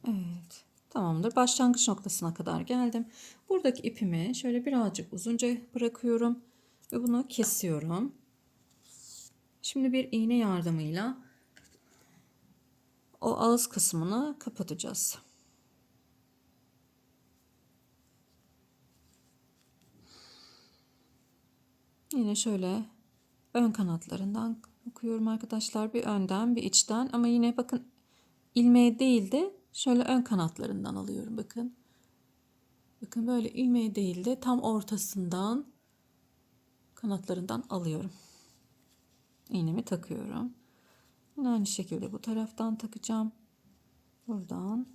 Evet. Tamamdır. Başlangıç noktasına kadar geldim. Buradaki ipimi şöyle birazcık uzunca bırakıyorum ve bunu kesiyorum. Şimdi bir iğne yardımıyla o ağız kısmını kapatacağız. Yine şöyle ön kanatlarından okuyorum arkadaşlar. Bir önden bir içten, ama yine bakın ilmeğe değil de şöyle ön kanatlarından alıyorum. Bakın. Bakın böyle ilmeğe değil de tam ortasından, kanatlarından alıyorum. İğnemi takıyorum. Yine aynı şekilde bu taraftan takacağım. Buradan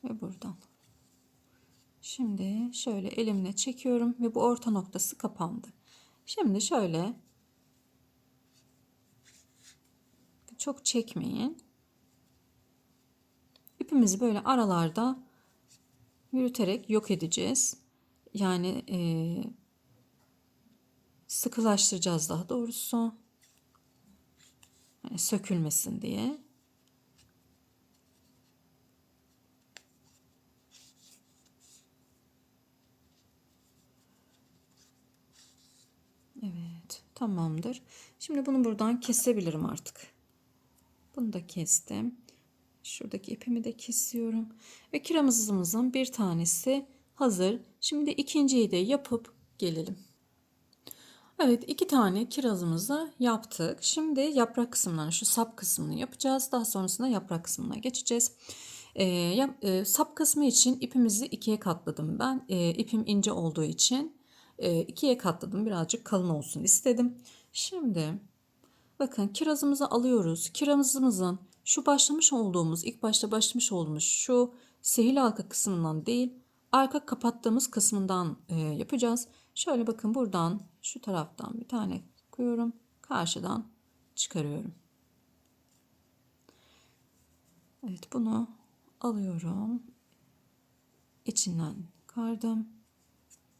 ve buradan. Şimdi şöyle elimle çekiyorum ve bu orta noktası kapandı. Şimdi şöyle, çok çekmeyin. İpimizi böyle aralarda yürüterek yok edeceğiz. Yani sıkılaştıracağız daha doğrusu. Yani sökülmesin diye. Evet, tamamdır. Şimdi bunu buradan kesebilirim artık. Bunu da kestim. Şuradaki ipimi de kesiyorum. Ve kiramızımızın bir tanesi hazır. Şimdi ikinciyi de yapıp gelelim. Evet, 2 tane kirazımızı yaptık. Şimdi yaprak kısımlarını, şu sap kısmını yapacağız. Daha sonrasında yaprak kısmına geçeceğiz. Sap kısmı için ipimizi ikiye katladım ben. İpim ince olduğu için ikiye katladım. Birazcık kalın olsun istedim. Şimdi bakın, kirazımızı alıyoruz. Kirazımızın şu başlamış olduğumuz, ilk başta başlamış olduğumuz şu sihirli halka kısmından değil, arka kapattığımız kısmından yapacağız. Şöyle bakın, buradan şu taraftan bir tane koyuyorum. Karşıdan çıkarıyorum. Evet, bunu alıyorum. İçinden kardım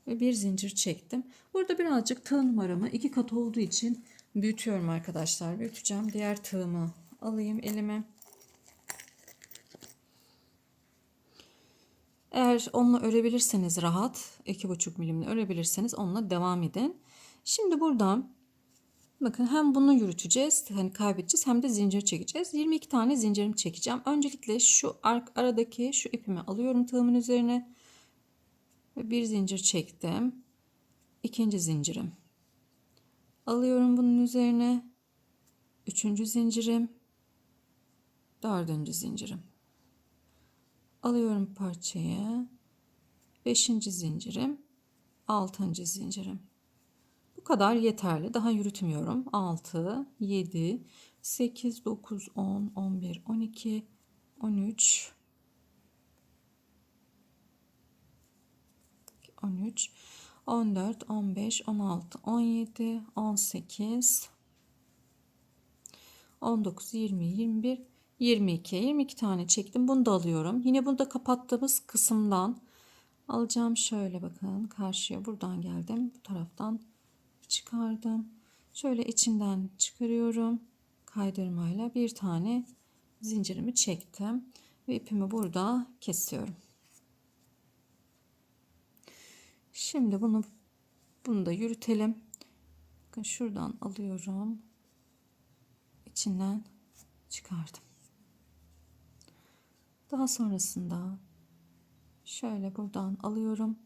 ve bir zincir çektim. Burada birazcık tığ numaramı 2 kat olduğu için büyütüyorum arkadaşlar. Büyüteceğim. Diğer tığımı alayım elime. Eğer onunla örebilirseniz rahat, 2,5 milimle örebilirseniz onunla devam edin. Şimdi buradan bakın, hem bunu yürüteceğiz, hani kaybedeceğiz, hem de zincir çekeceğiz. 22 tane zincirimi çekeceğim. Öncelikle şu aradaki şu ipimi alıyorum tığımın üzerine ve bir zincir çektim. İkinci zincirim. Alıyorum bunun üzerine. Üçüncü zincirim. Dördüncü zincirim. Alıyorum parçayı. Beşinci zincirim. Altıncı zincirim. Bu kadar yeterli. Daha yürütmüyorum. 6, 7, 8, 9, 10, 11, 12, 13, 13, 14, 15, 16, 17, 18, 19, 20, 21, 22. 22 tane çektim. Bunu da alıyorum. Yine bunu da kapattığımız kısımdan alacağım. Şöyle bakın, karşıya buradan geldim. Bu taraftan çıkardım. Şöyle içinden çıkarıyorum. Kaydırmayla bir tane zincirimi çektim. Ve ipimi burada kesiyorum. Şimdi bunu da yürütelim. Bakın, şuradan alıyorum. İçinden çıkardım. Daha sonrasında şöyle buradan alıyorum.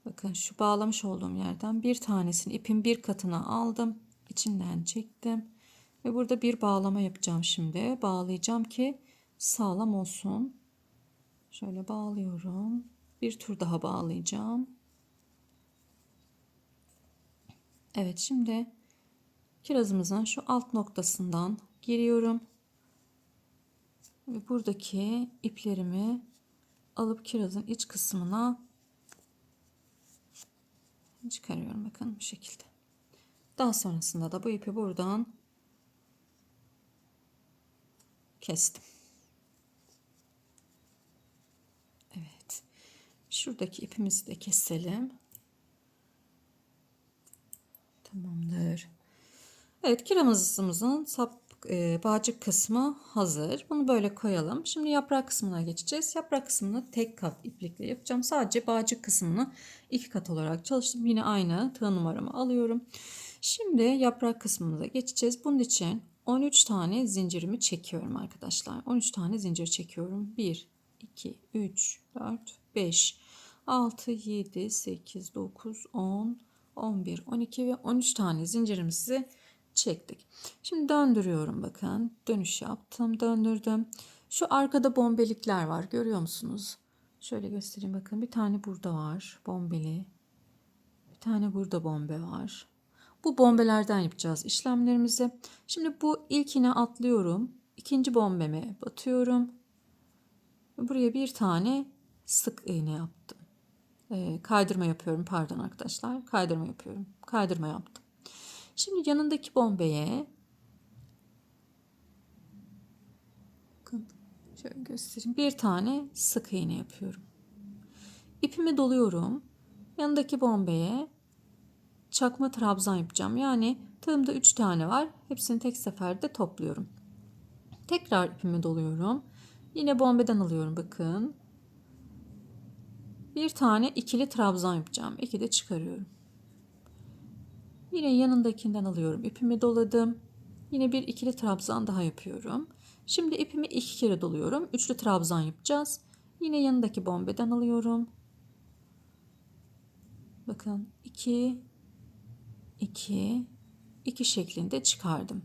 Bakın, şu bağlamış olduğum yerden bir tanesini ipin bir katına aldım. İçinden çektim. Ve burada bir bağlama yapacağım şimdi. Bağlayacağım ki sağlam olsun. Şöyle bağlıyorum. Bir tur daha bağlayacağım. Evet, şimdi kirazımızın şu alt noktasından giriyorum. Ve buradaki iplerimi alıp kirazın iç kısmına çıkarıyorum. Bakın, bu şekilde. Daha sonrasında da bu ipi buradan kestim. Evet. Şuradaki ipimizi de keselim. Tamamdır. Evet, kirazımızın sap bağcık kısmı hazır. Bunu böyle koyalım. Şimdi yaprak kısmına geçeceğiz. Yaprak kısmını tek kat iplikle yapacağım. Sadece bağcık kısmını 2 kat olarak çalıştım. Yine aynı tığ numaramı alıyorum. Şimdi yaprak kısmımıza geçeceğiz. Bunun için 13 tane zincirimi çekiyorum arkadaşlar. 13 tane zincir çekiyorum. 1, 2, 3, 4, 5, 6, 7, 8, 9, 10, 11, 12 ve 13 tane zincirimizi çektik. Şimdi döndürüyorum, bakın. Dönüş yaptım, döndürdüm. Şu arkada bombelikler var, görüyor musunuz? Şöyle göstereyim, bakın. Bir tane burada var bombeli. Bir tane burada bombe var. Bu bombelerden yapacağız işlemlerimizi. Şimdi bu ilkine atlıyorum. İkinci bombeme batıyorum. Buraya bir tane sık iğne yaptım. Kaydırma yapıyorum, pardon arkadaşlar. Kaydırma yapıyorum. Kaydırma yaptım. Şimdi yanındaki bombeye, bakın şöyle göstereyim, bir tane sık iğne yapıyorum. İpimi doluyorum. Yanındaki bombeye çakma trabzan yapacağım. Yani tığımda 3 tane var. Hepsini tek seferde topluyorum. Tekrar ipimi doluyorum. Yine bombeden alıyorum, bakın. Bir tane ikili trabzan yapacağım. 2 de çıkarıyorum. Yine yanındakinden alıyorum. İpimi doladım. Yine bir ikili trabzan daha yapıyorum. Şimdi ipimi 2 kere doluyorum. Üçlü trabzan yapacağız. Yine yanındaki bombeden alıyorum. Bakın 2 2 2 şeklinde çıkardım.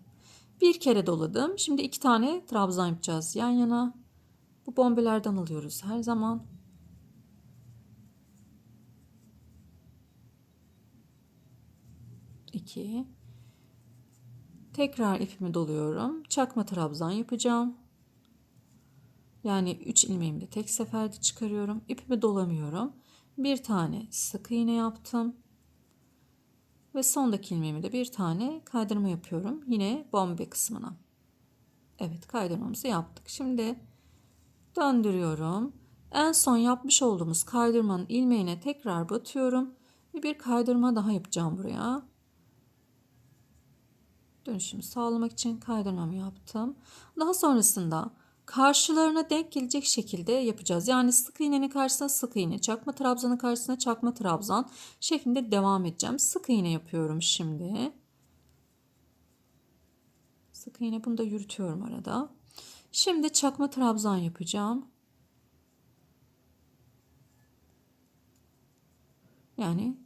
Bir kere doladım. Şimdi 2 tane trabzan yapacağız yan yana. Bu bombelerden alıyoruz her zaman. 2. Tekrar ipimi doluyorum. Çakma trabzan yapacağım. Yani 3 ilmeğimi de tek seferde çıkarıyorum. İpimi dolamıyorum. Bir tane sık iğne yaptım. Ve sondaki ilmeğimi de bir tane kaydırma yapıyorum. Yine bombe kısmına. Evet, kaydırmamızı yaptık. Şimdi döndürüyorum. En son yapmış olduğumuz kaydırmanın ilmeğine tekrar batıyorum. Ve bir kaydırma daha yapacağım buraya. Dönüşümü sağlamak için kaydırmamı yaptım. Daha sonrasında karşılarına denk gelecek şekilde yapacağız. Yani sık iğnenin karşısına sık iğne, çakma trabzanın karşısına çakma trabzan şeklinde devam edeceğim. Sık iğne yapıyorum şimdi. Sık iğne, bunu da yürütüyorum arada. Şimdi çakma trabzan yapacağım. Yani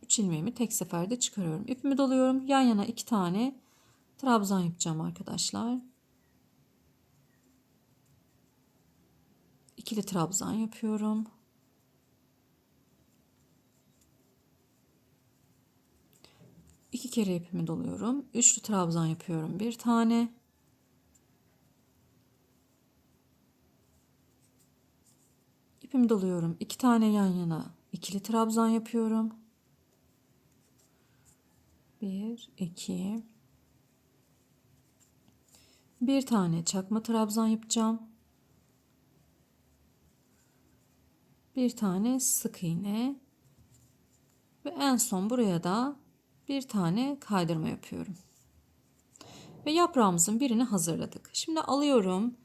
3 ilmeğimi tek seferde çıkarıyorum. İpimi doluyorum. Yan yana 2 tane trabzan yapacağım arkadaşlar. İkili trabzan yapıyorum. İki kere ipimi doluyorum. Üçlü trabzan yapıyorum. Bir tane. İpimi doluyorum. 2 tane yan yana ikili trabzan yapıyorum. 1, 2. Bir tane çakma trabzan yapacağım. Bir tane sık iğne. Ve en son buraya da bir tane kaydırma yapıyorum. Ve yaprağımızın birini hazırladık. Şimdi alıyorum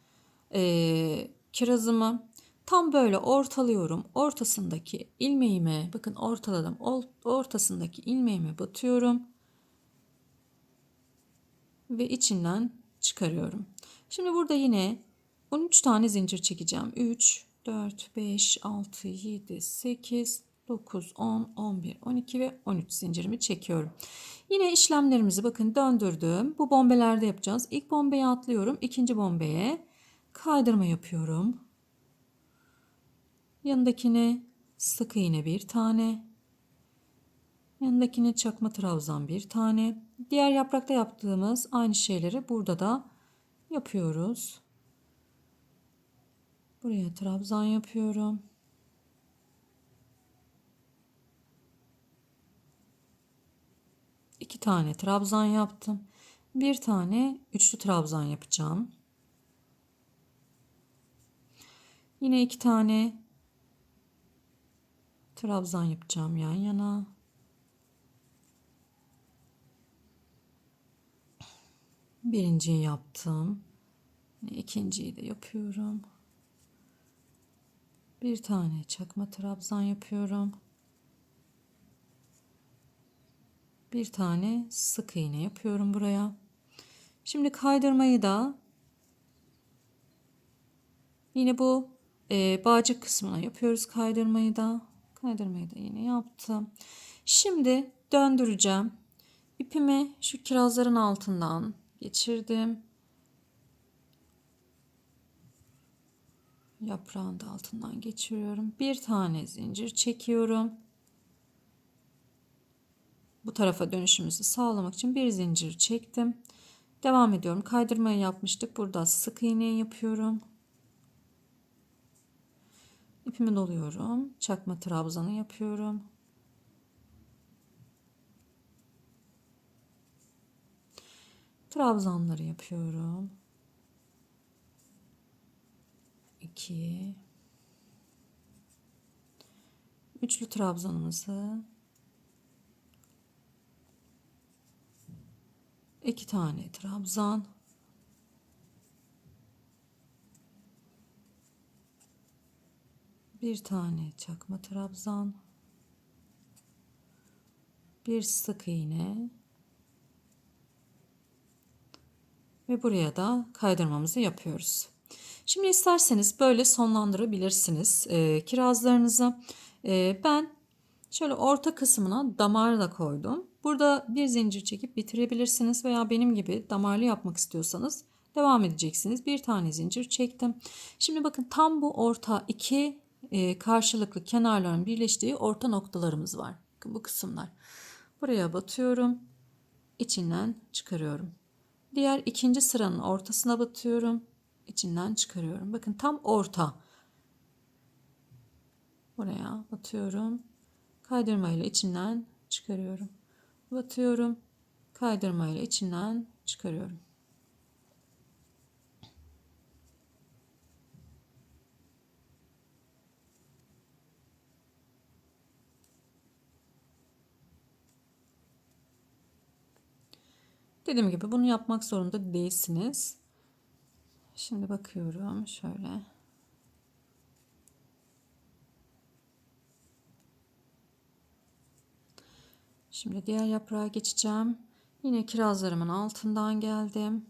kirazımı. Tam böyle ortalıyorum. Ortasındaki ilmeğime, bakın ortaladım. Ortasındaki ilmeğime batıyorum. Ve içinden çıkarıyorum. Şimdi burada yine 13 tane zincir çekeceğim. 3, 4, 5, 6, 7, 8, 9, 10, 11, 12 ve 13 zincirimi çekiyorum. Yine işlemlerimizi bakın döndürdüm. Bu bombelerde yapacağız. İlk bombeye atlıyorum. İkinci bombeye kaydırma yapıyorum. Yanındakine sık iğne bir tane. Yanındakine çakma trabzan bir tane. Diğer yaprakta yaptığımız aynı şeyleri burada da yapıyoruz. Buraya trabzan yapıyorum. İki tane trabzan yaptım. Bir tane üçlü trabzan yapacağım. Yine iki tane trabzan yapacağım yan yana. Birinciyi yaptım. İkinciyi de yapıyorum. Bir tane çakma trabzan yapıyorum. Bir tane sık iğne yapıyorum buraya. Şimdi kaydırmayı da yine bu bağcık kısmına yapıyoruz kaydırmayı da. Kaydırmayı da yine yaptım. Şimdi döndüreceğim. İpimi şu kirazların altından geçirdim. Yaprağın da altından geçiriyorum. Bir tane zincir çekiyorum. Bu tarafa dönüşümüzü sağlamak için bir zincir çektim. Devam ediyorum. Kaydırmayı yapmıştık. Burada sık iğne yapıyorum. İpimi doluyorum. Çakma trabzanı yapıyorum. Trabzanları yapıyorum. 2 üçlü trabzanımızı 2 tane trabzan, bir tane çakma trabzan, bir sık iğne ve buraya da kaydırmamızı yapıyoruz. Şimdi isterseniz böyle sonlandırabilirsiniz kirazlarınızı. Ben şöyle orta kısmına damar da koydum. Burada bir zincir çekip bitirebilirsiniz veya benim gibi damarlı yapmak istiyorsanız devam edeceksiniz. Bir tane zincir çektim. Şimdi bakın tam bu orta iki karşılıklı kenarların birleştiği orta noktalarımız var. Bakın bu kısımlar. Buraya batıyorum. İçinden çıkarıyorum. Diğer ikinci sıranın ortasına batıyorum. İçinden çıkarıyorum. Bakın tam orta. Buraya batıyorum. Kaydırmayla içinden çıkarıyorum. Batıyorum. Kaydırmayla içinden çıkarıyorum. Dediğim gibi bunu yapmak zorunda değilsiniz. Şimdi bakıyorum şöyle. Şimdi diğer yaprağa geçeceğim. Yine kirazlarımın altından geldim.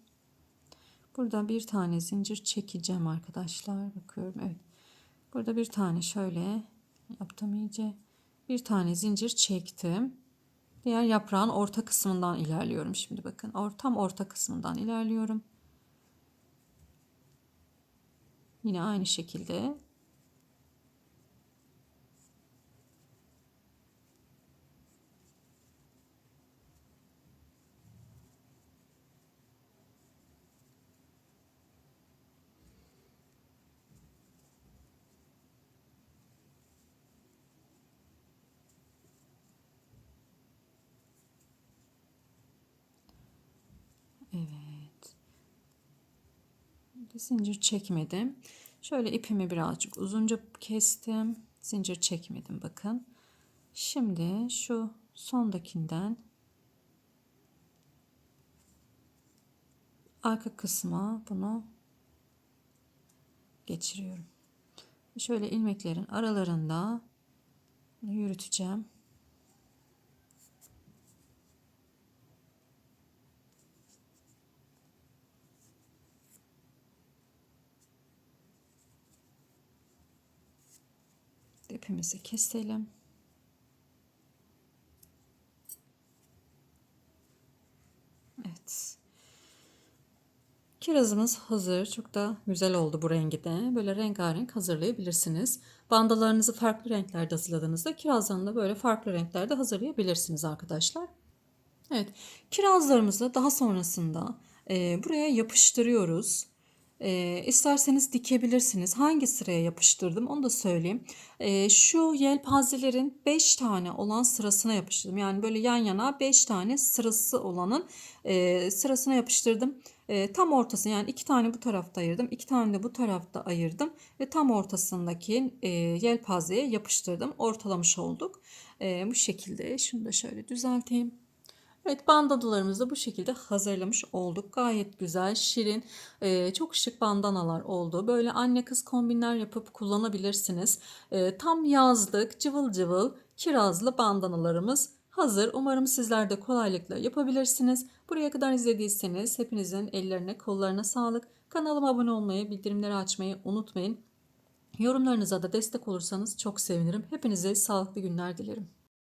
Burada bir tane zincir çekeceğim arkadaşlar. Bakıyorum, evet. Burada bir tane şöyle yaptım iyice. Bir tane zincir çektim. Diğer yaprağın orta kısmından ilerliyorum. Şimdi bakın tam orta kısmından ilerliyorum. Yine aynı şekilde evet. Zincir çekmedim. Şöyle ipimi birazcık uzunca kestim. Zincir çekmedim bakın. Şimdi şu sondakinden arka kısma bunu geçiriyorum. Şöyle ilmeklerin aralarında yürüteceğim. İpimizi keselim. Evet. Kirazımız hazır. Çok da güzel oldu bu rengi de. Böyle rengarenk hazırlayabilirsiniz. Bandalarınızı farklı renklerde hazırladığınızda kirazlarını da böyle farklı renklerde hazırlayabilirsiniz arkadaşlar. Evet, kirazlarımızı daha sonrasında buraya yapıştırıyoruz. İsterseniz dikebilirsiniz. Hangi sıraya yapıştırdım onu da söyleyeyim. Şu yelpazelerin 5 tane olan sırasına yapıştırdım. Yani böyle yan yana 5 tane sırası olanın sırasına yapıştırdım. Tam ortasına, yani 2 tane bu tarafta ayırdım. 2 tane de bu tarafta ayırdım. Ve tam ortasındaki yelpazeye yapıştırdım. Ortalamış olduk. Bu şekilde. Şunu da şöyle düzelteyim. Evet, bandanalarımızı bu şekilde hazırlamış olduk. Gayet güzel, şirin, çok şık bandanalar oldu. Böyle anne kız kombinler yapıp kullanabilirsiniz. Tam yazlık, cıvıl cıvıl, kirazlı bandanalarımız hazır. Umarım sizler de kolaylıkla yapabilirsiniz. Buraya kadar izlediyseniz hepinizin ellerine, kollarına sağlık. Kanalıma abone olmayı, bildirimleri açmayı unutmayın. Yorumlarınıza da destek olursanız çok sevinirim. Hepinize sağlıklı günler dilerim.